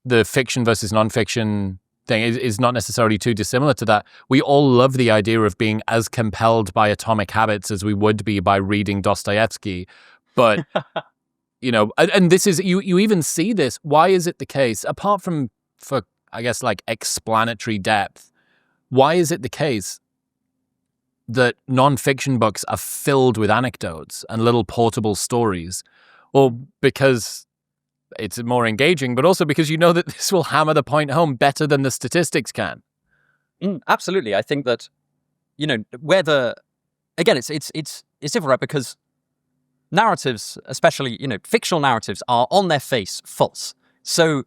the fiction versus nonfiction thing is not necessarily too dissimilar to that. We all love the idea of being as compelled by Atomic Habits as we would be by reading Dostoevsky, but... and this is, you even see this. Why is it the case, apart from for, I guess, like explanatory depth, why is it the case that nonfiction books are filled with anecdotes and little portable stories? Well, because it's more engaging, but also because you know that this will hammer the point home better than the statistics can. Absolutely. I think that, again, it's different, right? Because narratives, especially, fictional narratives, are on their face false. So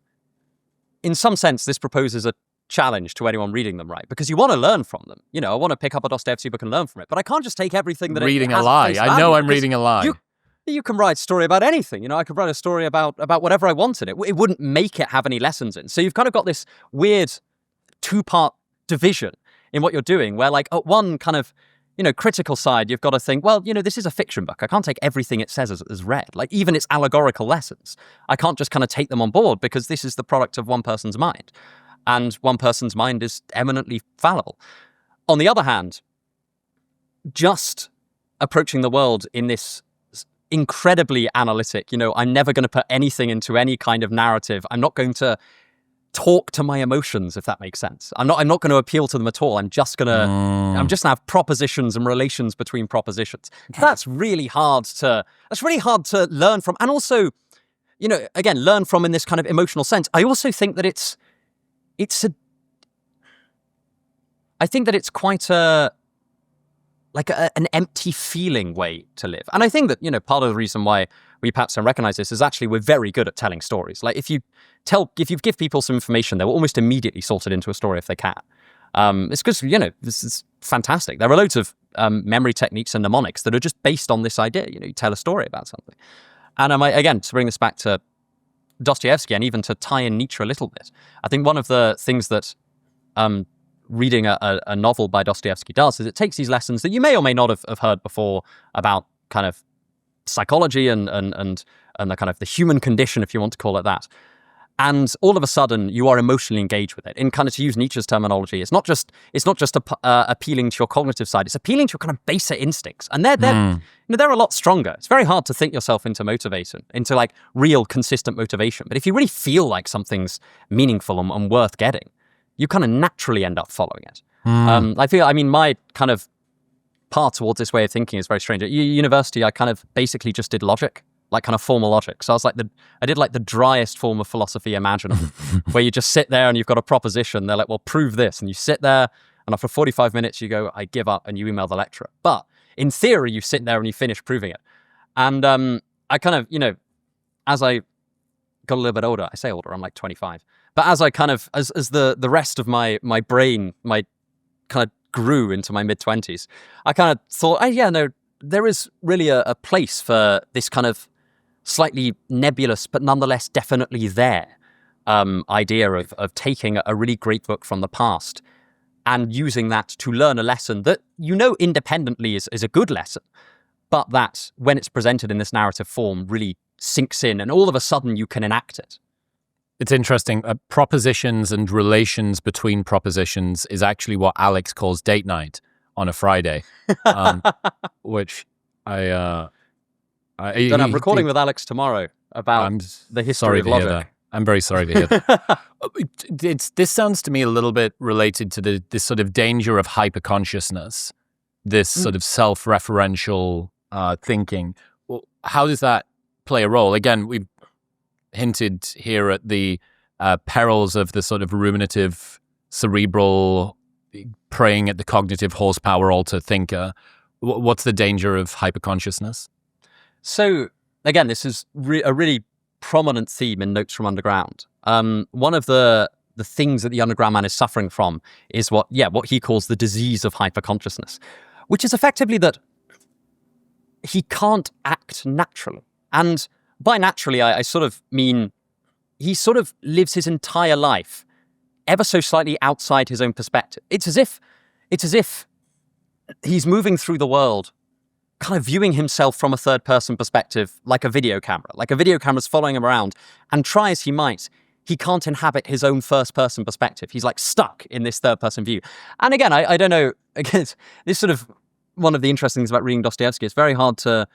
in some sense, this proposes a challenge to anyone reading them, right? Because you want to learn from them. I want to pick up a Dostoevsky book and learn from it, but I can't just take everything that reading it has a lie. at face I know value, I'm reading a lie. You can write a story about anything. I could write a story about whatever I wanted. It wouldn't make it have any lessons in. So you've kind of got this weird two-part division in what you're doing, where like at one kind of critical side, you've got to think, well, this is a fiction book. I can't take everything it says as read. Like even its allegorical lessons, I can't just kind of take them on board because this is the product of one person's mind. And one person's mind is eminently fallible. On the other hand, just approaching the world in this incredibly analytic, I'm never going to put anything into any kind of narrative. I'm not going to talk to my emotions, if that makes sense. I'm not going to appeal to them at all. I'm just going to have propositions and relations between propositions. That's really hard to learn from. And also, again, learn from in this kind of emotional sense. I also think that I think that it's quite an empty feeling way to live. And I think that, part of the reason why we perhaps don't recognize this is actually we're very good at telling stories. Like if you give people some information, they will almost immediately sort it into a story if they can. It's because, this is fantastic. There are loads of memory techniques and mnemonics that are just based on this idea. You tell a story about something. And again, to bring this back to Dostoevsky and even to tie in Nietzsche a little bit, I think one of the things that reading a novel by Dostoevsky does is it takes these lessons that you may or may not have heard before about kind of psychology and the kind of the human condition, if you want to call it that. And all of a sudden, you are emotionally engaged with it. In kind of, to use Nietzsche's terminology, it's not just appealing to your cognitive side; it's appealing to your kind of baser instincts, and they're a lot stronger. It's very hard to think yourself into motivation, into like real consistent motivation. But if you really feel like something's meaningful and worth getting, you kind of naturally end up following it. My kind of path towards this way of thinking is very strange. At university, I kind of basically just did logic. Like kind of formal logic. So I did like the driest form of philosophy imaginable, where you just sit there and you've got a proposition. They're like, well, prove this. And you sit there and after 45 minutes you go, I give up, and you email the lecturer. But in theory, you sit there and you finish proving it. And I kind of, as I got a little bit older, I say older, I'm like 25. But as I kind of, as the rest of my brain, my kind of grew into my mid-20s, I kind of thought, there is really a place for this kind of slightly nebulous, but nonetheless definitely there idea of taking a really great book from the past and using that to learn a lesson that independently is a good lesson, but that when it's presented in this narrative form really sinks in and all of a sudden you can enact it. It's interesting. Propositions and relations between propositions is actually what Alex calls date night on a Friday, which I'm recording with Alex tomorrow about the history of logic. I'm very sorry to hear that. This sounds to me a little bit related to this sort of danger of hyperconsciousness, this sort of self-referential thinking. Well, how does that play a role? Again, we've hinted here at the perils of the sort of ruminative, cerebral, preying at the cognitive horsepower alter thinker. What's the danger of hyperconsciousnness? So, again, this is a really prominent theme in Notes from Underground. One of the things that the Underground Man is suffering from is what he calls the disease of hyperconsciousness, which is effectively that he can't act naturally. And by naturally, I sort of mean he sort of lives his entire life ever so slightly outside his own perspective. It's as if he's moving through the world kind of viewing himself from a third-person perspective, like a video camera. Like a video camera's following him around, and try as he might, he can't inhabit his own first-person perspective. He's like stuck in this third-person view. And again, I don't know, again, this sort of one of the interesting things about reading Dostoevsky. It's very hard to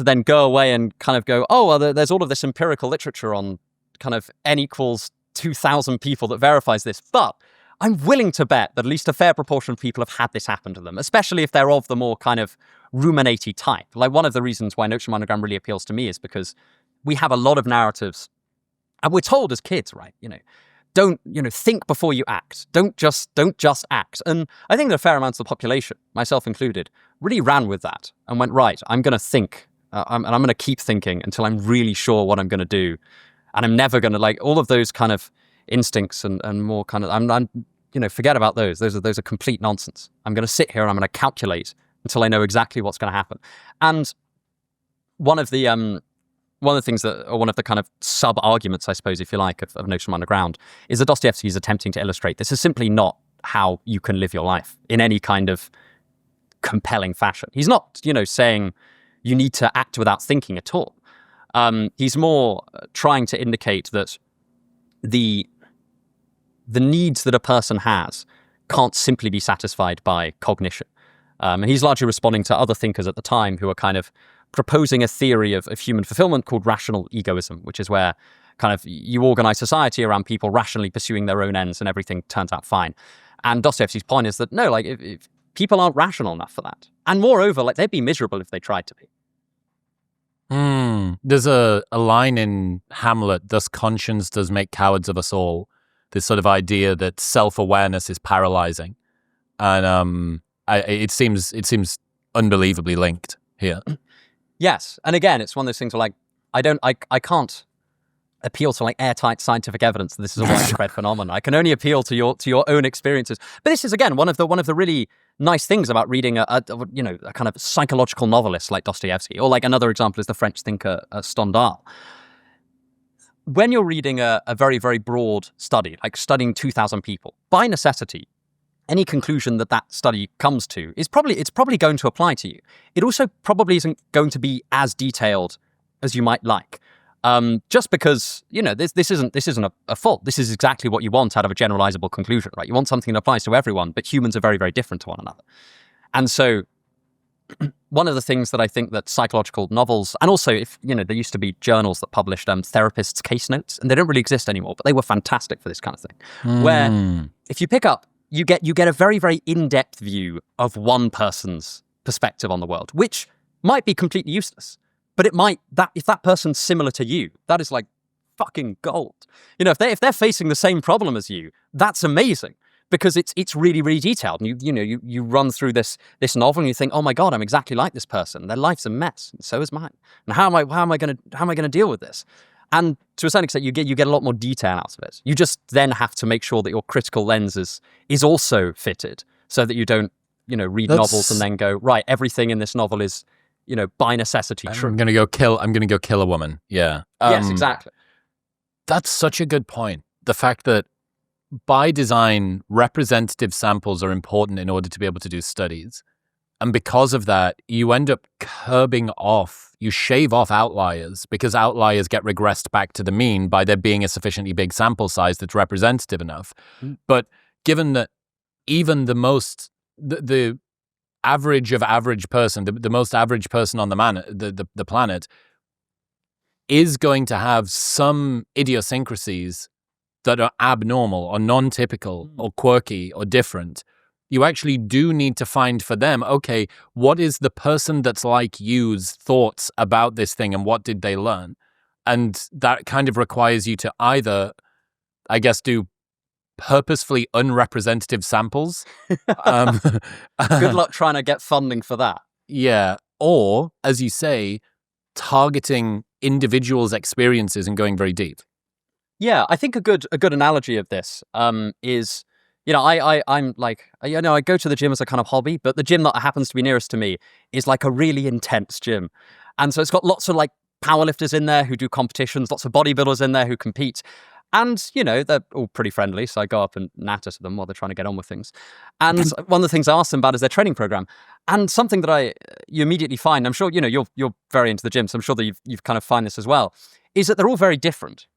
then go away and kind of go, oh, well, there's all of this empirical literature on kind of n equals 2,000 people that verifies this. But I'm willing to bet that at least a fair proportion of people have had this happen to them, especially if they're of the more kind of ruminaty type. Like one of the reasons why Notes from Underground really appeals to me is because we have a lot of narratives, and we're told as kids, right? Don't think before you act. Don't just act. And I think that a fair amount of the population, myself included, really ran with that and went, right, I'm going to think, and I'm going to keep thinking until I'm really sure what I'm going to do, and I'm never going to like all of those kind of instincts and more kind of I'm forget about those. Those are complete nonsense. I'm going to sit here and I'm going to calculate until I know exactly what's going to happen. And one of the things that, or one of the kind of sub-arguments, I suppose, if you like, of Notes from Underground, is that Dostoevsky is attempting to illustrate this is simply not how you can live your life in any kind of compelling fashion. He's not, saying you need to act without thinking at all. He's more trying to indicate that the needs that a person has can't simply be satisfied by cognition. And he's largely responding to other thinkers at the time who are kind of proposing a theory of human fulfillment called rational egoism, which is where kind of you organize society around people rationally pursuing their own ends and everything turns out fine. And Dostoevsky's point is that no, like if people aren't rational enough for that. And moreover, like they'd be miserable if they tried to be. There's a line in Hamlet, thus conscience does make cowards of us all. This sort of idea that self-awareness is paralyzing. And it seems unbelievably linked here. Yes. And again, it's one of those things where like, I can't appeal to like airtight scientific evidence that this is a widespread phenomenon. I can only appeal to your own experiences. But this is again one of the really nice things about reading a kind of psychological novelist like Dostoevsky, or like another example is the French thinker Stendhal. When you're reading a very, very broad study, like studying 2,000 people, by necessity, any conclusion that study comes to is probably going to apply to you. It also probably isn't going to be as detailed as you might like. Just because, this isn't a fault. This is exactly what you want out of a generalizable conclusion, right? You want something that applies to everyone, but humans are very, very different to one another. And so one of the things that I think that psychological novels, and also there used to be journals that published therapists' case notes, and they don't really exist anymore, but they were fantastic for this kind of thing. Where if you pick up, you get a very, very in-depth view of one person's perspective on the world, which might be completely useless, but if that person's similar to you, that is like fucking gold. If they're facing the same problem as you, that's amazing. Because it's really, really detailed, and you run through this novel and you think, oh my god, I'm exactly like this person. Their life's a mess, and so is mine. And how am I going to deal with this? And to a certain extent, you get a lot more detail out of it. You just then have to make sure that your critical lens is also fitted, so that you don't read novels and then go, right, everything in this novel is by necessity true. I'm going to go kill a woman. Yeah. Yes, exactly. That's such a good point. The fact that by design, representative samples are important in order to be able to do studies. And because of that, you end up you shave off outliers, because outliers get regressed back to the mean by there being a sufficiently big sample size that's representative enough. But given that even the average of average person, the most average person on the planet is going to have some idiosyncrasies that are abnormal or non-typical or quirky or different, you actually do need to find for them, okay, what is the person that's like you's thoughts about this thing and what did they learn? And that kind of requires you to either, I guess, do purposefully unrepresentative samples. Good luck trying to get funding for that. Yeah. Or, as you say, targeting individuals' experiences and going very deep. Yeah, I think a good analogy of this is, I'm like, I go to the gym as a kind of hobby, but the gym that happens to be nearest to me is like a really intense gym. And so it's got lots of like powerlifters in there who do competitions, lots of bodybuilders in there who compete. And, they're all pretty friendly, so I go up and natter to them while they're trying to get on with things. And one of the things I ask them about is their training program. And something that you immediately find, I'm sure, you're very into the gym, so I'm sure that you've kind of find this as well, is that they're all very different.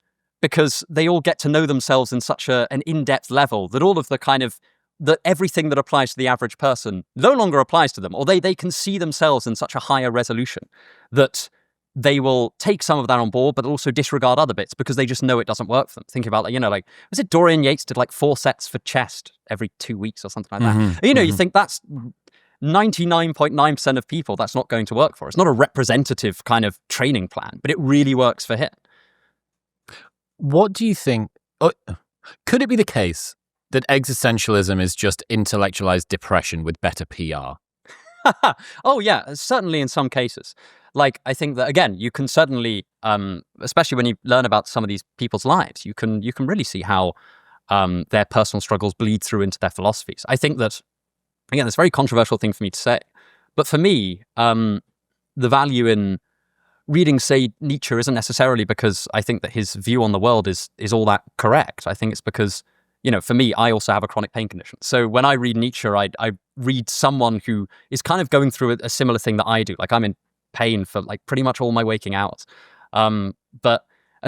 Because they all get to know themselves in such an in-depth level that all of that everything that applies to the average person no longer applies to them, or they can see themselves in such a higher resolution that they will take some of that on board, but also disregard other bits because they just know it doesn't work for them. Think about, was it Dorian Yates did like 4 sets for chest every 2 weeks or something like that? You think that's 99.9% of people that's not going to work for. It's not a representative kind of training plan, but it really works for him. What do you think? Could it be the case that existentialism is just intellectualized depression with better PR? Oh, yeah, certainly in some cases. Like, I think that, again, you can certainly, especially when you learn about some of these people's lives, you can really see how their personal struggles bleed through into their philosophies. I think that, again, it's a very controversial thing for me to say, but for me, the value in reading, say, Nietzsche isn't necessarily because I think that his view on the world is all that correct. I think it's because, for me, I also have a chronic pain condition. So when I read Nietzsche, I read someone who is kind of going through a similar thing that I do. Like, I'm in pain for like pretty much all my waking hours. And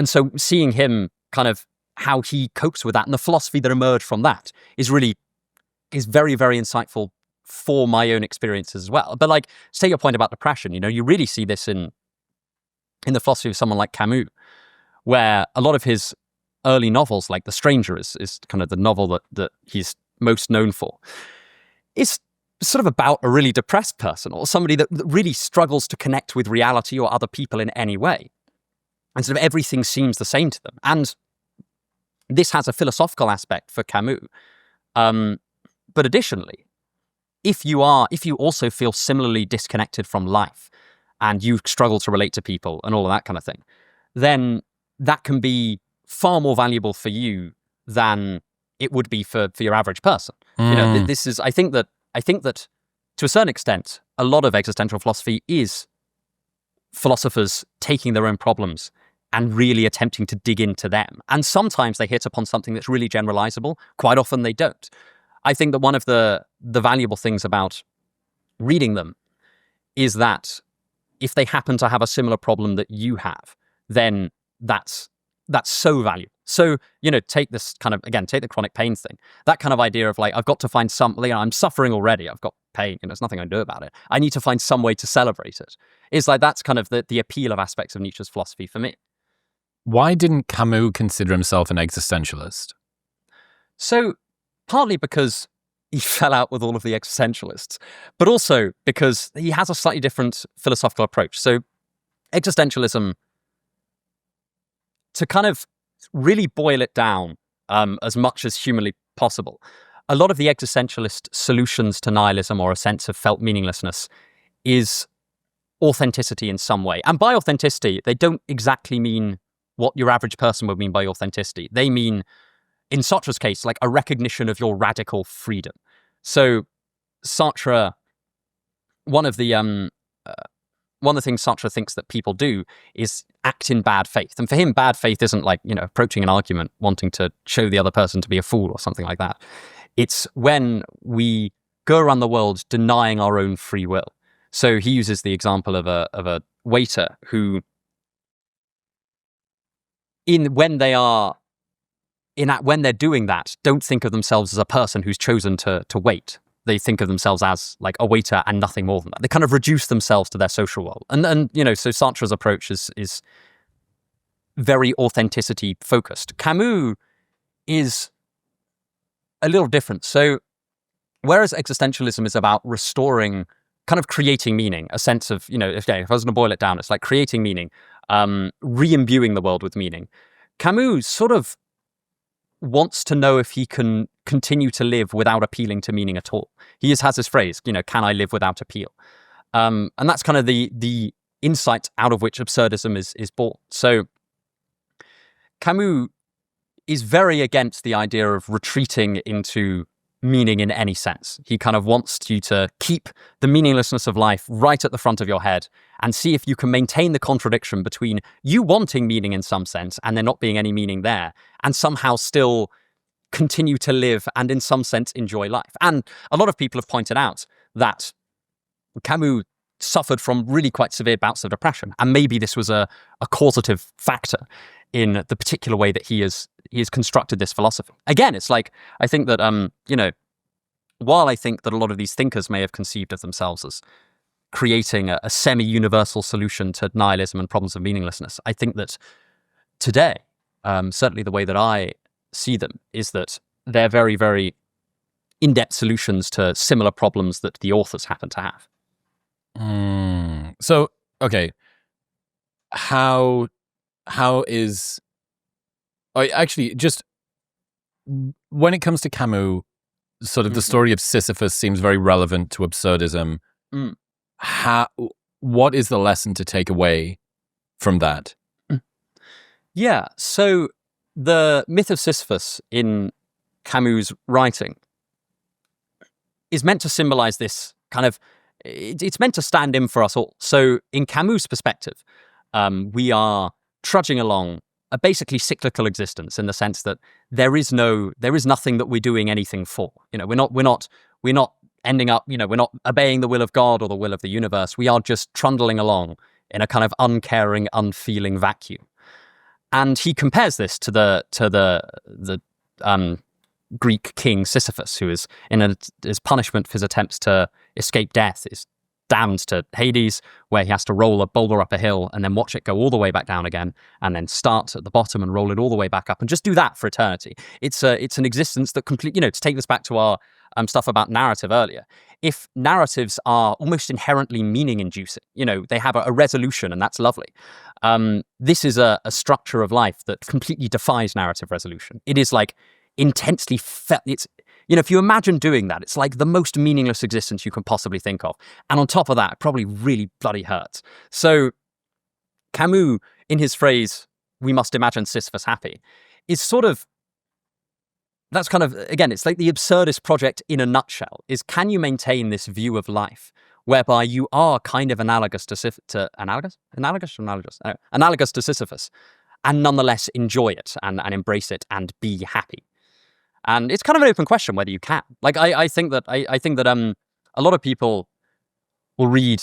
so seeing him kind of how he copes with that and the philosophy that emerged from that is very, very insightful for my own experiences as well. But like, say your point about depression, you really see this in the philosophy of someone like Camus, where a lot of his early novels, like The Stranger is kind of the novel that he's most known for, is sort of about a really depressed person or somebody that really struggles to connect with reality or other people in any way. And sort of everything seems the same to them. And this has a philosophical aspect for Camus. But additionally, if you also feel similarly disconnected from life, and you struggle to relate to people and all of that kind of thing, then that can be far more valuable for you than it would be for your average person. This is, I think that to a certain extent, a lot of existential philosophy is philosophers taking their own problems and really attempting to dig into them. And sometimes they hit upon something that's really generalizable. Quite often they don't. I think that one of the valuable things about reading them is that if they happen to have a similar problem that you have, then that's so valuable. So, take this kind of, again, take the chronic pain thing. That kind of idea of like, I've got to find something, I'm suffering already. I've got pain, there's nothing I can do about it. I need to find some way to celebrate it. It's like, that's kind of the appeal of aspects of Nietzsche's philosophy for me. Why didn't Camus consider himself an existentialist? So, partly because he fell out with all of the existentialists, but also because he has a slightly different philosophical approach. So, existentialism, to kind of really boil it down as much as humanly possible, a lot of the existentialist solutions to nihilism or a sense of felt meaninglessness is authenticity in some way. And by authenticity, they don't exactly mean what your average person would mean by authenticity. They mean, in Sartre's case, like a recognition of your radical freedom. So Sartre, one of the things Sartre thinks that people do is act in bad faith. And for him, bad faith isn't like, approaching an argument, wanting to show the other person to be a fool or something like that. It's when we go around the world denying our own free will. So he uses the example of a waiter who, when they're doing that, don't think of themselves as a person who's chosen to wait. They think of themselves as like a waiter and nothing more than that. They kind of reduce themselves to their social role. And so Sartre's approach is very authenticity focused. Camus is a little different. So whereas existentialism is about restoring, kind of creating meaning, a sense of, if I was going to boil it down, it's like creating meaning, re-imbuing the world with meaning. Camus sort of wants to know if he can continue to live without appealing to meaning at all. He has this phrase, can I live without appeal? And that's kind of the insight out of which absurdism is born. So Camus is very against the idea of retreating into meaning in any sense. He kind of wants you to keep the meaninglessness of life right at the front of your head and see if you can maintain the contradiction between you wanting meaning in some sense and there not being any meaning there, and somehow still continue to live and in some sense enjoy life. And a lot of people have pointed out that Camus suffered from really quite severe bouts of depression, and maybe this was a causative factor in the particular way that he has constructed this philosophy. Again, it's like, I think that, while I think that a lot of these thinkers may have conceived of themselves as creating a semi-universal solution to nihilism and problems of meaninglessness, I think that today, certainly the way that I see them, is that they're very, very in-depth solutions to similar problems that the authors happen to have. So, okay, how is... actually, just when it comes to Camus, sort of the story of Sisyphus seems very relevant to absurdism. What is the lesson to take away from that? Yeah, so the myth of Sisyphus in Camus' writing is meant to symbolize this kind of, it's meant to stand in for us all. So in Camus' perspective, we are trudging along a basically cyclical existence in the sense that there is nothing that we're doing anything for. We're not ending up, we're not obeying the will of God or the will of the universe. We are just trundling along in a kind of uncaring, unfeeling vacuum. And he compares this to the Greek king Sisyphus, who is in his punishment for his attempts to escape death, is damned to Hades, where he has to roll a boulder up a hill and then watch it go all the way back down again, and then start at the bottom and roll it all the way back up, and just do that for eternity. It's an existence that to take this back to our stuff about narrative earlier. If narratives are almost inherently meaning-inducing, they have a resolution, and that's lovely. This is a structure of life that completely defies narrative resolution. It is like intensely if you imagine doing that, it's like the most meaningless existence you can possibly think of. And on top of that, it probably really bloody hurts. So Camus, in his phrase, "we must imagine Sisyphus happy," is sort of, that's kind of, again, it's like the absurdist project in a nutshell, is can you maintain this view of life whereby you are kind of analogous to Sisyphus, and nonetheless enjoy it and embrace it and be happy? And it's kind of an open question whether you can. Like, I think that a lot of people will read,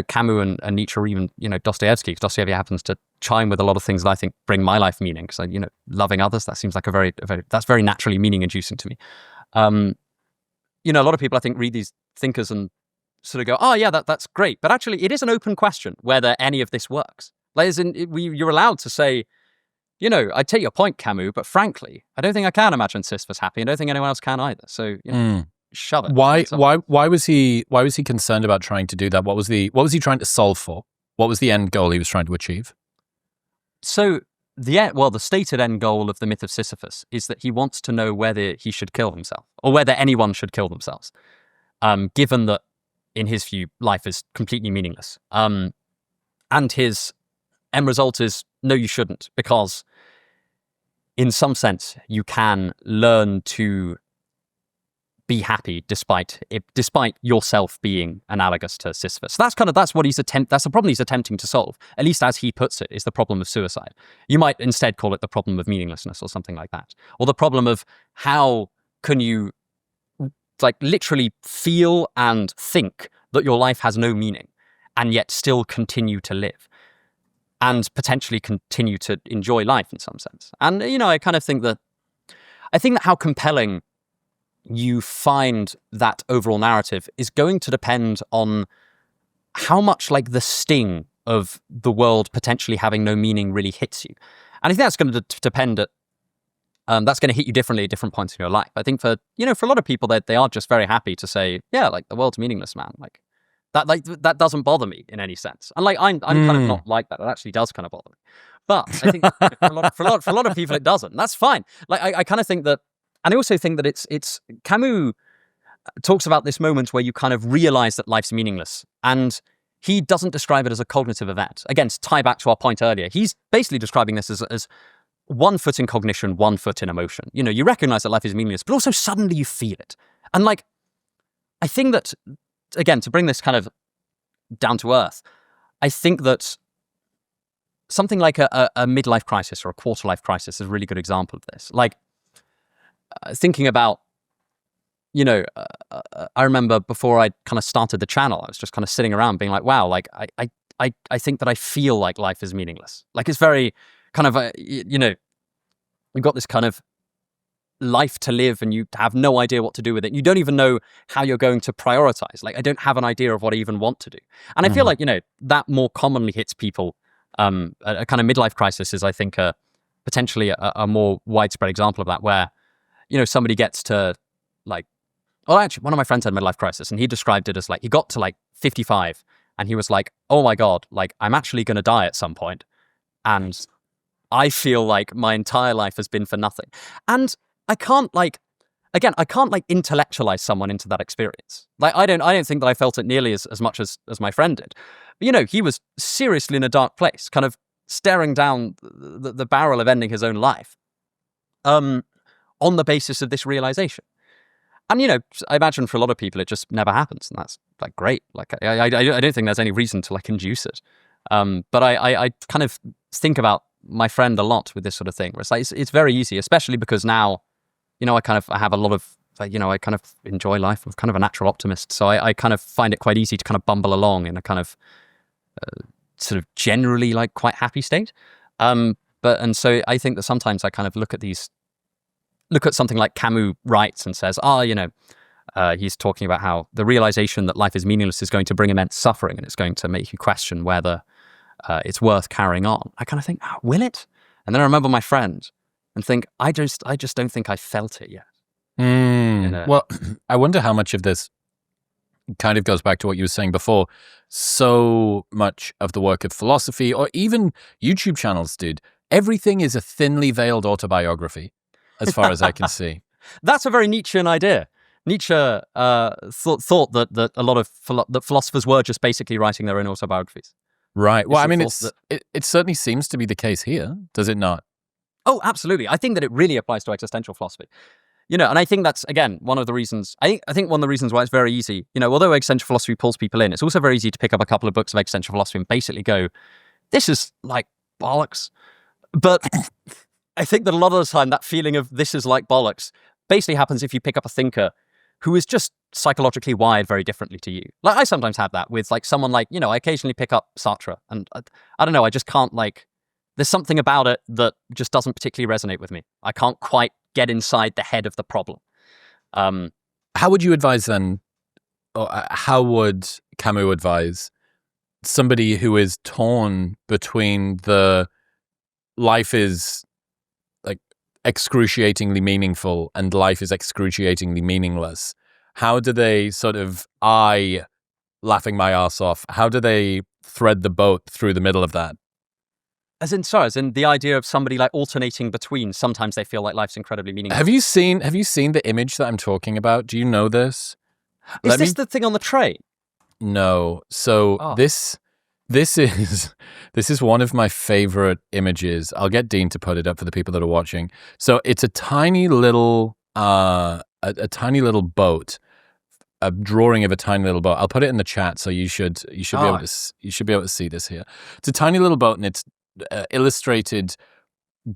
Camus and Nietzsche, or even, Dostoevsky, because Dostoevsky happens to chime with a lot of things that I think bring my life meaning. Because, loving others, that seems like that's very naturally meaning inducing to me. A lot of people, I think, read these thinkers and sort of go, oh yeah, that's great. But actually, it is an open question whether any of this works. Like, you're allowed to say, I take your point, Camus, but frankly, I don't think I can imagine Sisyphus happy. I don't think anyone else can either. So, shove it. Why was he concerned about trying to do that? What was he trying to solve for? What was the end goal he was trying to achieve? So the stated end goal of the myth of Sisyphus is that he wants to know whether he should kill himself, or whether anyone should kill themselves, given that, in his view, life is completely meaningless. And his end result is, no, you shouldn't, because in some sense you can learn to be happy despite yourself being analogous to Sisyphus. So that's the problem he's attempting to solve, at least as he puts it, is the problem of suicide. You might instead call it the problem of meaninglessness or something like that. Or the problem of how can you literally feel and think that your life has no meaning and yet still continue to live and potentially continue to enjoy life in some sense. And, I kind of think that how compelling you find that overall narrative is going to depend on how much the sting of the world potentially having no meaning really hits you. And I think that's going to depend at that's going to hit you differently at different points in your life. I think for a lot of people, they are just very happy to say, yeah, the world's meaningless, man. That doesn't bother me in any sense. And I'm kind of not like that. It actually does kind of bother me. But I think for a lot of people, it doesn't. That's fine. I kind of think that, and I also think that it's Camus talks about this moment where you kind of realize that life's meaningless, and he doesn't describe it as a cognitive event. Again, to tie back to our point earlier, he's basically describing this as 1 foot in cognition, 1 foot in emotion. You recognize that life is meaningless, but also suddenly you feel it. And I think that, again, to bring this kind of down to earth, I think that something like a midlife crisis or a quarter life crisis is a really good example of this. Thinking about, I remember before I kind of started the channel, I was just kind of sitting around being like, wow, I think that I feel like life is meaningless. It's very kind of, you've got this kind of life to live and you have no idea what to do with it. You don't even know how you're going to prioritize. I don't have an idea of what I even want to do. And I feel like, that more commonly hits people. A kind of midlife crisis is, I think, potentially a more widespread example of that, where, somebody gets to actually, one of my friends had a midlife crisis, and he described it as he got to 55 and he was like, oh my God, I'm actually going to die at some point. And I feel like my entire life has been for nothing. And I can't intellectualize someone into that experience. I don't think that I felt it nearly as much as my friend did. But, he was seriously in a dark place, kind of staring down the barrel of ending his own life, on the basis of this realization. And, I imagine for a lot of people, it just never happens. And that's great. I don't think there's any reason to induce it. But I kind of think about my friend a lot with this sort of thing, where it's very easy, especially because now, I have a lot of, I kind of enjoy life. I'm kind of a natural optimist. So I kind of find it quite easy to kind of bumble along in a kind of sort of generally quite happy state. And so I think that sometimes I kind of look at something like Camus writes and says, he's talking about how the realization that life is meaningless is going to bring immense suffering, and it's going to make you question whether it's worth carrying on. I kind of think, will it? And then I remember my friend and think, I just don't think I felt it yet. Well, I wonder how much of this kind of goes back to what you were saying before. So much of the work of philosophy, or even YouTube channels, dude, everything is a thinly veiled autobiography, as far as I can see. That's a very Nietzschean idea. Nietzsche thought that a lot of that philosophers were just basically writing their own autobiographies. Right. Well, I mean, it certainly seems to be the case here, does it not? Oh, absolutely. I think that it really applies to existential philosophy. And I think that's, again, one of the reasons, I think one of the reasons why it's very easy, although existential philosophy pulls people in, it's also very easy to pick up a couple of books of existential philosophy and basically go, this is bollocks. But I think that a lot of the time that feeling of this is like bollocks basically happens if you pick up a thinker who is just psychologically wired very differently to you. Like, I sometimes have that with like someone like, I occasionally pick up Sartre, and I don't know, I just can't there's something about it that just doesn't particularly resonate with me. I can't quite get inside the head of the problem. How would you advise then, or how would Camus advise somebody who is torn between the life is like excruciatingly meaningful and life is excruciatingly meaningless? How do they sort of, laughing my arse off, how do they thread the boat through the middle of that? As in the idea of somebody like alternating between, sometimes they feel like life's incredibly meaningless. Have you seen the image that I'm talking about? Do you know this? Is this the thing on the train? No. So this is one of my favorite images. I'll get Dean to put it up for the people that are watching. So it's a tiny little a tiny little boat, a drawing of a tiny little boat. I'll put it in the chat, so you should be able to see this here. It's a tiny little boat, and it's illustrated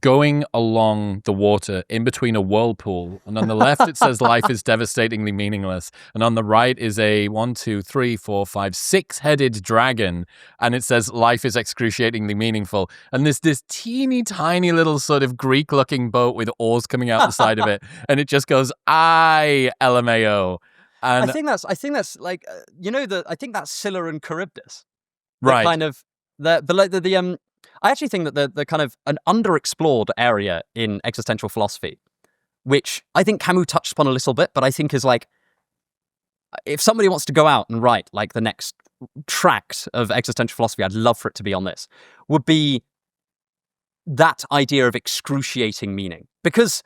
going along the water in between a whirlpool, and on the left it says life is devastatingly meaningless, and on the right is a 6-headed dragon, and it says life is excruciatingly meaningful. And there's this teeny tiny little sort of Greek looking boat with oars coming out the side of it, and it just goes LMAO. And I think that's like I think that's Scylla and Charybdis. Right. Kind of the I actually think that the kind of an underexplored area in existential philosophy, which I think Camus touched upon a little bit, but I think is like, if somebody wants to go out and write like the next tract of existential philosophy, I'd love for it to be on this, would be that idea of excruciating meaning. Because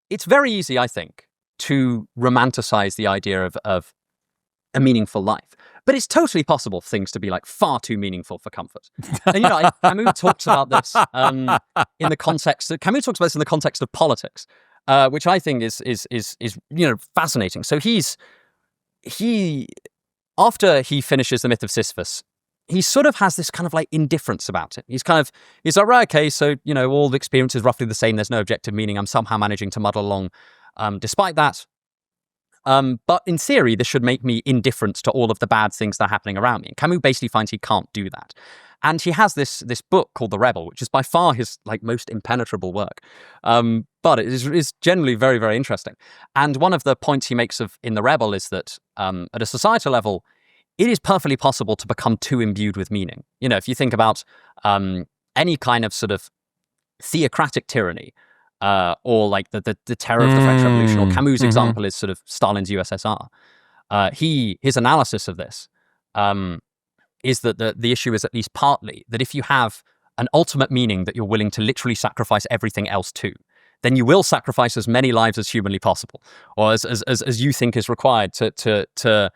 it's very easy, I think, to romanticize the idea of a meaningful life. But it's totally possible for things to be like far too meaningful for comfort. And Camus talks about this in the context. Camus talks about this in the context of politics, which I think is fascinating. So after he finishes The Myth of Sisyphus, he sort of has this kind of like indifference about it. He's like, right, okay, so all the experience is roughly the same. There's no objective meaning. I'm somehow managing to muddle along, despite that. But in theory, this should make me indifferent to all of the bad things that are happening around me. And Camus basically finds he can't do that. And he has this book called The Rebel, which is by far his like most impenetrable work. But it is generally very, very interesting. And one of the points he makes in The Rebel is that at a societal level, it is perfectly possible to become too imbued with meaning. If you think about any kind of sort of theocratic tyranny, or like the terror of the French Revolution, or Camus' example is sort of Stalin's USSR. His analysis of this is that the issue is at least partly that if you have an ultimate meaning that you're willing to literally sacrifice everything else to, then you will sacrifice as many lives as humanly possible, or as you think is required to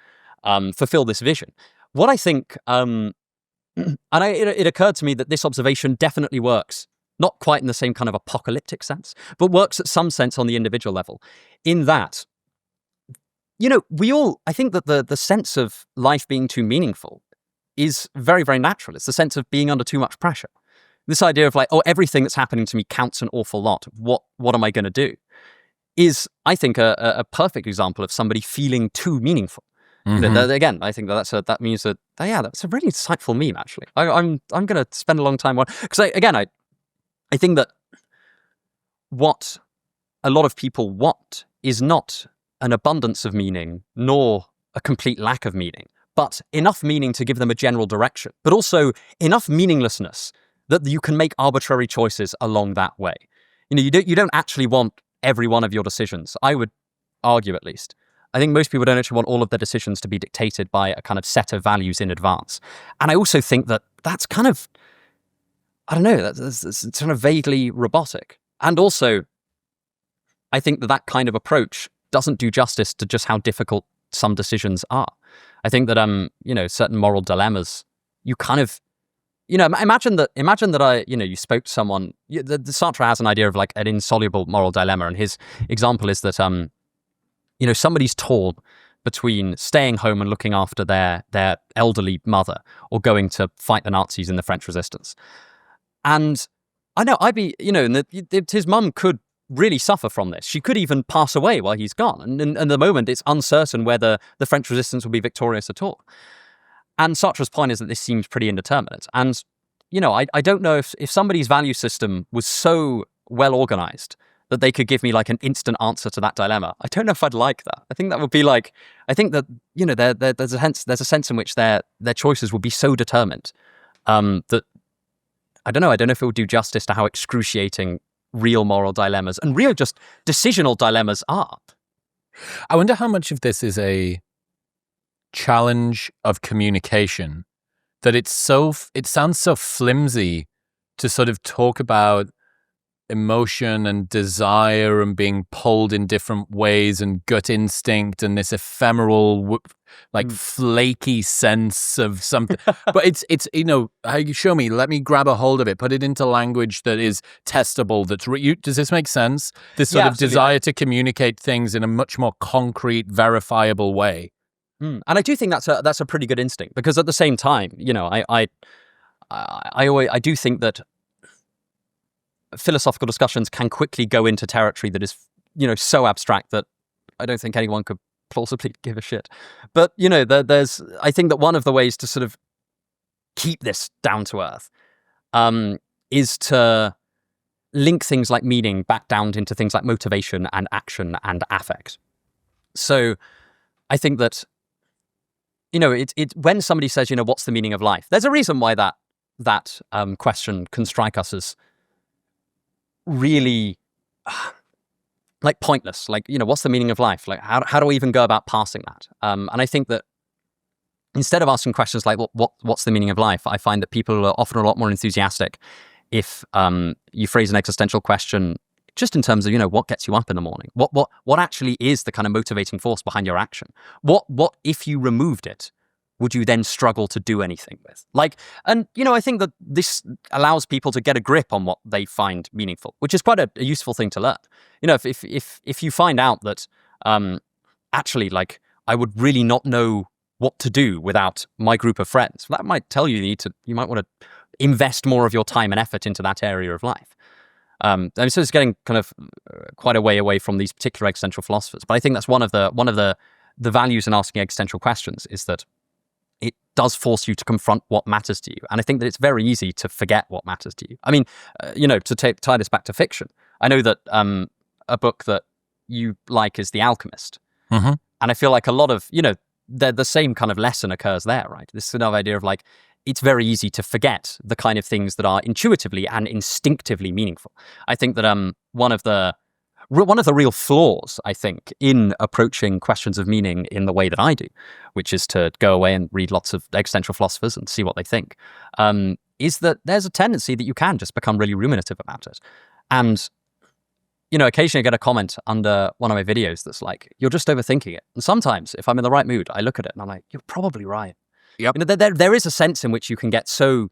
fulfill this vision. What I think, it occurred to me that this observation definitely works. Not quite in the same kind of apocalyptic sense, but works at some sense on the individual level. In that, I think that the sense of life being too meaningful is very, very natural. It's the sense of being under too much pressure. This idea of like, everything that's happening to me counts an awful lot. What am I going to do? Is, I think, a perfect example of somebody feeling too meaningful. Again, I think that means that, that's a really insightful meme, actually. I'm going to spend a long time on, because I think that what a lot of people want is not an abundance of meaning, nor a complete lack of meaning, but enough meaning to give them a general direction, but also enough meaninglessness that you can make arbitrary choices along that way. You don't actually want every one of your decisions. I would argue, at least. I think most people don't actually want all of their decisions to be dictated by a kind of set of values in advance. And I also think that that's kind of, I don't know, that's sort of vaguely robotic. And also, I think that kind of approach doesn't do justice to just how difficult some decisions are. I think that, certain moral dilemmas, you kind of, imagine that you spoke to someone, the Sartre has an idea of like an insoluble moral dilemma. And his example is that, somebody's torn between staying home and looking after their elderly mother or going to fight the Nazis in the French resistance. And I know his mum could really suffer from this. She could even pass away while he's gone. And at the moment, it's uncertain whether the French resistance will be victorious at all. And Sartre's point is that this seems pretty indeterminate. And, I don't know if somebody's value system was so well organized that they could give me like an instant answer to that dilemma. I don't know if I'd like that. I think that would be like, I think that, there's a sense in which their choices would be so determined that, I don't know if it would do justice to how excruciating real moral dilemmas and real just decisional dilemmas are. I wonder how much of this is a challenge of communication, that it sounds so flimsy to sort of talk about emotion and desire and being pulled in different ways and gut instinct and this ephemeral, flaky sense of something. But it's how you show me, let me grab a hold of it, put it into language that is testable. Does this make sense? This sort of desire to communicate things in a much more concrete, verifiable way. And I do think that's a pretty good instinct, because at the same time, I do think that philosophical discussions can quickly go into territory that is, so abstract that I don't think anyone could plausibly give a shit. But, I think that one of the ways to sort of keep this down to earth is to link things like meaning back down into things like motivation and action and affect. So I think that, when somebody says, what's the meaning of life? There's a reason why that question can strike us as really pointless. What's the meaning of life? How do we even go about parsing that? And I think that instead of asking questions like what's the meaning of life, I find that people are often a lot more enthusiastic if you phrase an existential question just in terms of what gets you up in the morning. What actually is the kind of motivating force behind your action? What if you removed it, would you then struggle to do anything with? I think that this allows people to get a grip on what they find meaningful, which is quite a useful thing to learn. If you find out that actually, I would really not know what to do without my group of friends, that might tell you you might want to invest more of your time and effort into that area of life. So it's getting kind of quite a way away from these particular existential philosophers, but I think that's one of the values in asking existential questions, is that it does force you to confront what matters to you. And I think that it's very easy to forget what matters to you. I mean, to tie this back to fiction, I know that a book that you like is The Alchemist. Mm-hmm. And I feel like a lot of, the same kind of lesson occurs there, right? This sort of idea of it's very easy to forget the kind of things that are intuitively and instinctively meaningful. I think that one of the real flaws, I think, in approaching questions of meaning in the way that I do, which is to go away and read lots of existential philosophers and see what they think, is that there's a tendency that you can just become really ruminative about it. And, occasionally I get a comment under one of my videos that's like, you're just overthinking it. And sometimes, if I'm in the right mood, I look at it and I'm like, you're probably right. Yep. There is a sense in which you can get so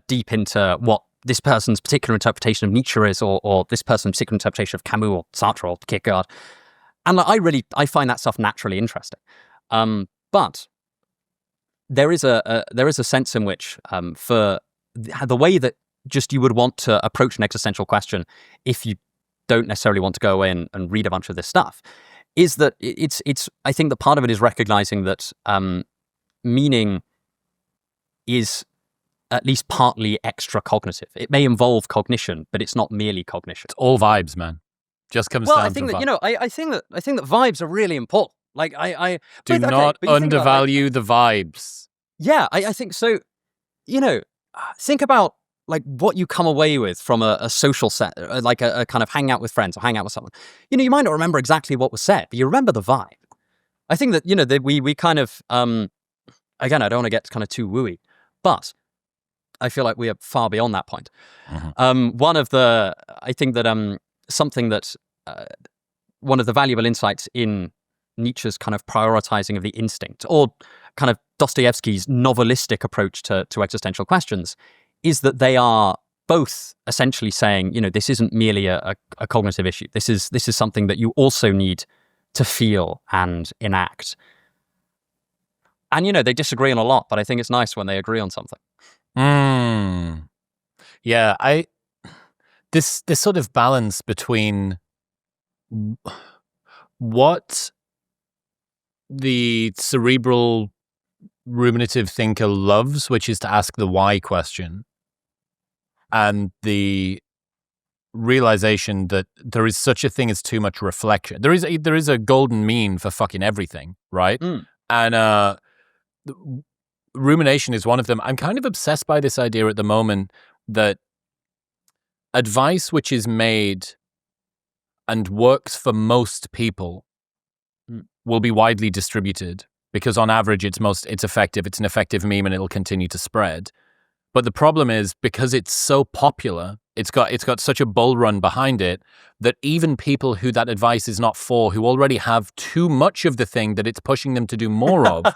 deep into what this person's particular interpretation of Nietzsche is, or this person's particular interpretation of Camus or Sartre or Kierkegaard. And I find that stuff naturally interesting. But there is a sense in which for the way that just you would want to approach an existential question, if you don't necessarily want to go away and read a bunch of this stuff, is that it's I think that part of it is recognizing that meaning is at least partly extra cognitive. It may involve cognition, but it's not merely cognition. It's all vibes, man. Just comes down to I think that I think that vibes are really important. I do not undervalue the vibes. Yeah, I think so. Think about what you come away with from a social set, like a kind of hang out with friends or hang out with someone. You might not remember exactly what was said, but you remember the vibe. I think that that we kind of again, I don't want to get kind of too wooey, but I feel like we are far beyond that point. Mm-hmm. I think that something that one of the valuable insights in Nietzsche's kind of prioritizing of the instinct, or kind of Dostoevsky's novelistic approach to existential questions, is that they are both essentially saying, this isn't merely a cognitive issue. This is something that you also need to feel and enact. And, they disagree on a lot, but I think it's nice when they agree on something. Yeah, this sort of balance between what the cerebral ruminative thinker loves, which is to ask the why question, and the realization that there is such a thing as too much reflection. There is a golden mean for fucking everything, right? And rumination is one of them. I'm kind of obsessed by this idea at the moment that advice which is made and works for most people will be widely distributed, because on average it's effective. It's an effective meme and it'll continue to spread. But the problem is, because it's so popular, it's got such a bull run behind it, that even people who that advice is not for, who already have too much of the thing that it's pushing them to do more of,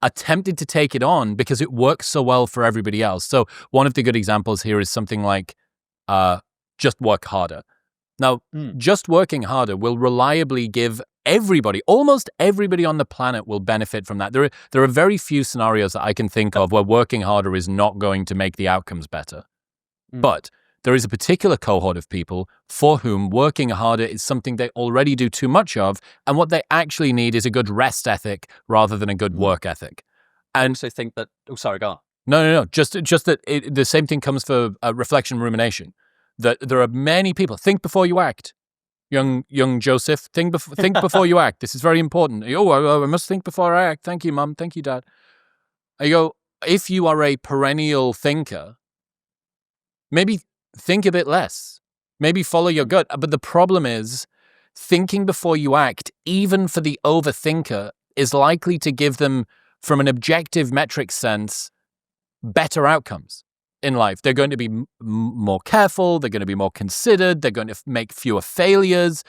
are tempted to take it on because it works so well for everybody else. So one of the good examples here is something like just work harder. Now, just working harder will reliably give everybody, almost everybody on the planet will benefit from that. There are very few scenarios that I can think of where working harder is not going to make the outcomes better. But there is a particular cohort of people for whom working harder is something they already do too much of, and what they actually need is a good rest ethic rather than a good work ethic. And so think that, oh, sorry, go on. No. Just that the same thing comes for reflection, rumination. That there are many people. Think before you act, young Joseph. Think before you act. This is very important. I must think before I act. Thank you, Mum. Thank you, Dad. I go, if you are a perennial thinker, maybe think a bit less. Maybe follow your gut. But the problem is, thinking before you act, even for the overthinker, is likely to give them, from an objective metric sense, better outcomes in life. They're going to be more careful. They're going to be more considered. They're going to make fewer failures.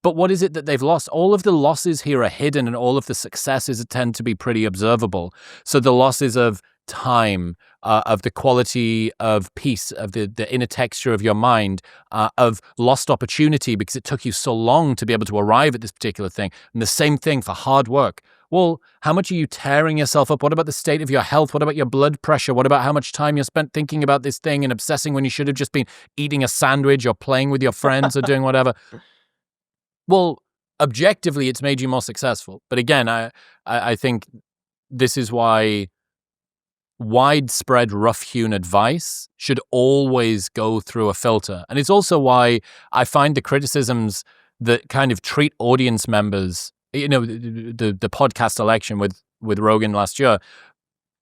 But what is it that they've lost? All of the losses here are hidden, and all of the successes tend to be pretty observable. So the losses of time, of the quality of peace, of the inner texture of your mind, of lost opportunity because it took you so long to be able to arrive at this particular thing. And the same thing for hard work. Well, how much are you tearing yourself up? What about the state of your health? What about your blood pressure? What about how much time you spent thinking about this thing and obsessing when you should have just been eating a sandwich or playing with your friends or doing whatever? Well, objectively, it's made you more successful. But again, I think this is why widespread rough-hewn advice should always go through a filter. And it's also why I find the criticisms that kind of treat audience members, the podcast election with Rogan last year,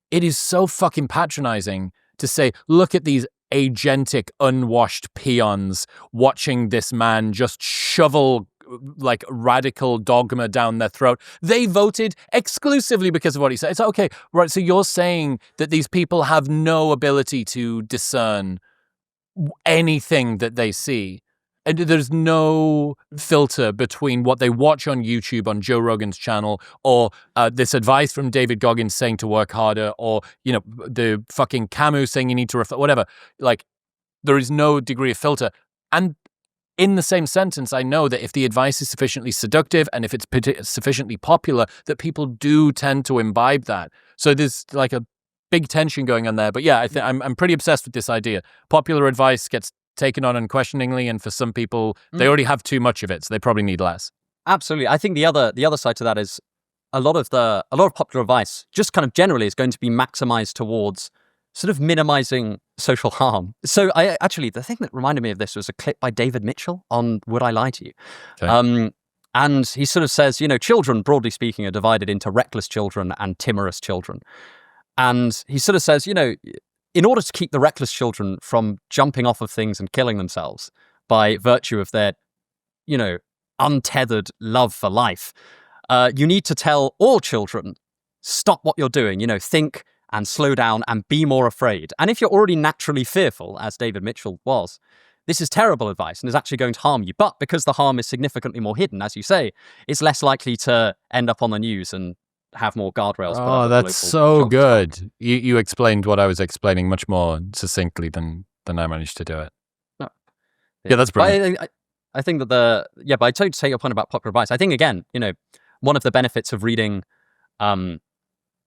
it is so fucking patronizing to say, look at these agentic, unwashed peons watching this man just shovel like radical dogma down their throat. They voted exclusively because of what he said. It's okay, right? So you're saying that these people have no ability to discern anything that they see. And there's no filter between what they watch on YouTube, on Joe Rogan's channel, or this advice from David Goggins saying to work harder, or, the fucking Camus saying you need to reflect, whatever. Like, there is no degree of filter. And in the same sentence, I know that if the advice is sufficiently seductive and if it's sufficiently popular, that people do tend to imbibe that. So there's like a big tension going on there. But yeah, I'm pretty obsessed with this idea. Popular advice gets taken on unquestioningly, and for some people, they already have too much of it, so they probably need less. Absolutely. I think the other side to that is a lot of popular advice, just kind of generally, is going to be maximized towards sort of minimizing social harm. So the thing that reminded me of this was a clip by David Mitchell on Would I Lie to You? Okay. And he sort of says, children, broadly speaking, are divided into reckless children and timorous children. And he sort of says, in order to keep the reckless children from jumping off of things and killing themselves by virtue of their, untethered love for life, you need to tell all children, stop what you're doing, think and slow down and be more afraid. And if you're already naturally fearful, as David Mitchell was, this is terrible advice and is actually going to harm you. But because the harm is significantly more hidden, as you say, it's less likely to end up on the news and have more guardrails. Oh, that's so good. You explained what I was explaining much more succinctly than I managed to do it. No. Yeah, that's brilliant. I think that but I totally take your point about popular advice. I think, again, one of the benefits of reading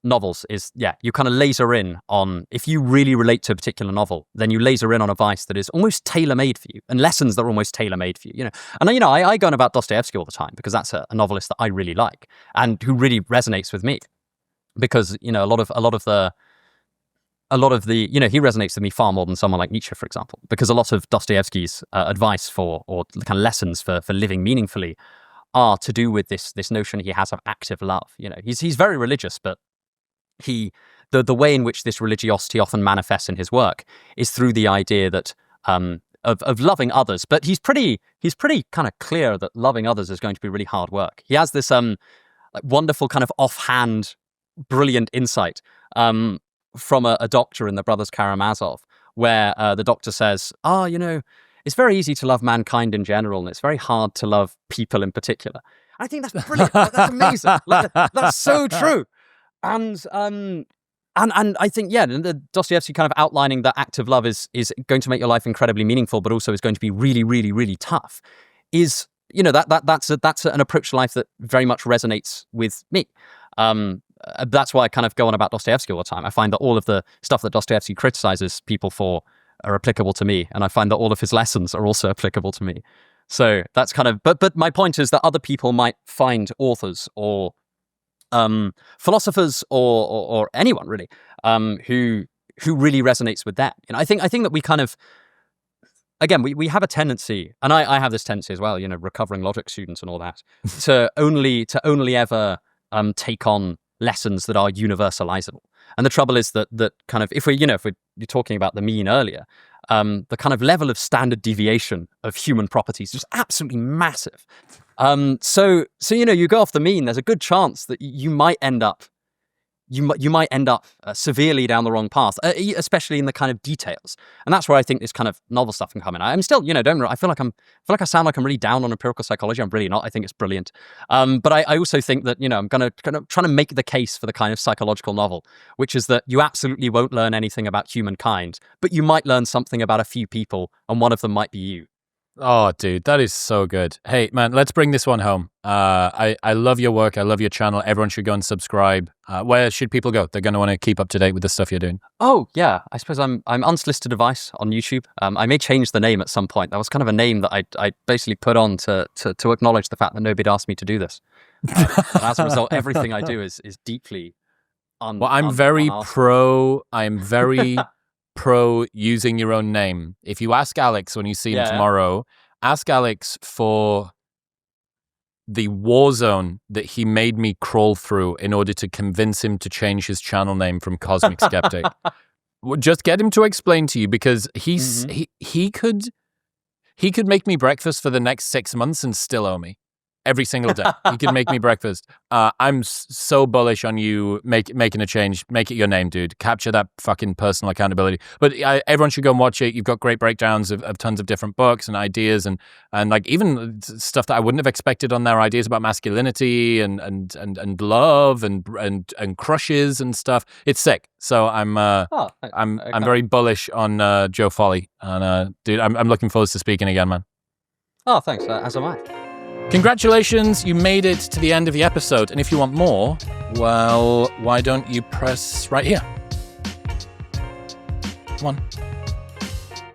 novels is, you kind of laser in on, if you really relate to a particular novel, then you laser in on advice that is almost tailor-made for you, and lessons that are almost tailor-made for you. And I go on about Dostoevsky all the time because that's a novelist that I really like and who really resonates with me. Because a lot of the he resonates with me far more than someone like Nietzsche, for example, because a lot of Dostoevsky's advice or kind of lessons for living meaningfully are to do with this notion he has of active love. He's very religious, but the way in which this religiosity often manifests in his work is through the idea that of loving others. But he's pretty kind of clear that loving others is going to be really hard work. He has this wonderful kind of offhand, brilliant insight from a doctor in the Brothers Karamazov, where the doctor says, it's very easy to love mankind in general, and it's very hard to love people in particular. I think that's brilliant. That's amazing. That's so true. And I think, the Dostoevsky kind of outlining that active love is going to make your life incredibly meaningful, but also is going to be really, really, really tough. Is that's an approach to life that very much resonates with me. That's why I kind of go on about Dostoevsky all the time. I find that all of the stuff that Dostoevsky criticizes people for are applicable to me, and I find that all of his lessons are also applicable to me. So that's kind of, but my point is that other people might find authors or philosophers or anyone really who really resonates with that. I think that we kind of, again, we have a tendency, and I have this tendency as well, recovering logic students and all that, to only ever take on lessons that are universalizable. And the trouble is that kind of, if you're talking about the mean earlier, the kind of level of standard deviation of human properties is just absolutely massive. So you go off the mean, there's a good chance that you might end up severely down the wrong path, especially in the kind of details. And that's where I think this kind of novel stuff can come in. I'm still, I feel like I sound like I'm really down on empirical psychology. I'm really not. I think it's brilliant. But I also think that, I'm going to kind of trying to make the case for the kind of psychological novel, which is that you absolutely won't learn anything about humankind, but you might learn something about a few people, and one of them might be you. Oh, dude, that is so good. Hey, man, let's bring this one home. I love your work. I love your channel. Everyone should go and subscribe. Where should people go? They're going to want to keep up to date with the stuff you're doing. Oh, yeah. I suppose I'm Unsolicited Advice on YouTube. I may change the name at some point. That was kind of a name that I basically put on to acknowledge the fact that nobody asked me to do this. And as a result, everything I do is deeply Well, I'm very pro using your own name. If you ask Alex when you see him tomorrow, ask Alex for the war zone that he made me crawl through in order to convince him to change his channel name from Cosmic Skeptic. Just get him to explain to you, because he could make me breakfast for the next 6 months and still owe me. Every single day. He can make me breakfast. I'm so bullish on you making a change. Make it your name, dude. Capture that fucking personal accountability. But everyone should go and watch it. You've got great breakdowns of tons of different books and ideas and like even stuff that I wouldn't have expected on there. Ideas about masculinity and love and crushes and stuff. It's sick. So I'm very bullish on Joe Folley. And dude, I'm looking forward to speaking again, man. Oh, thanks. As am I. Congratulations, you made it to the end of the episode. And if you want more, well, why don't you press right here? Come on.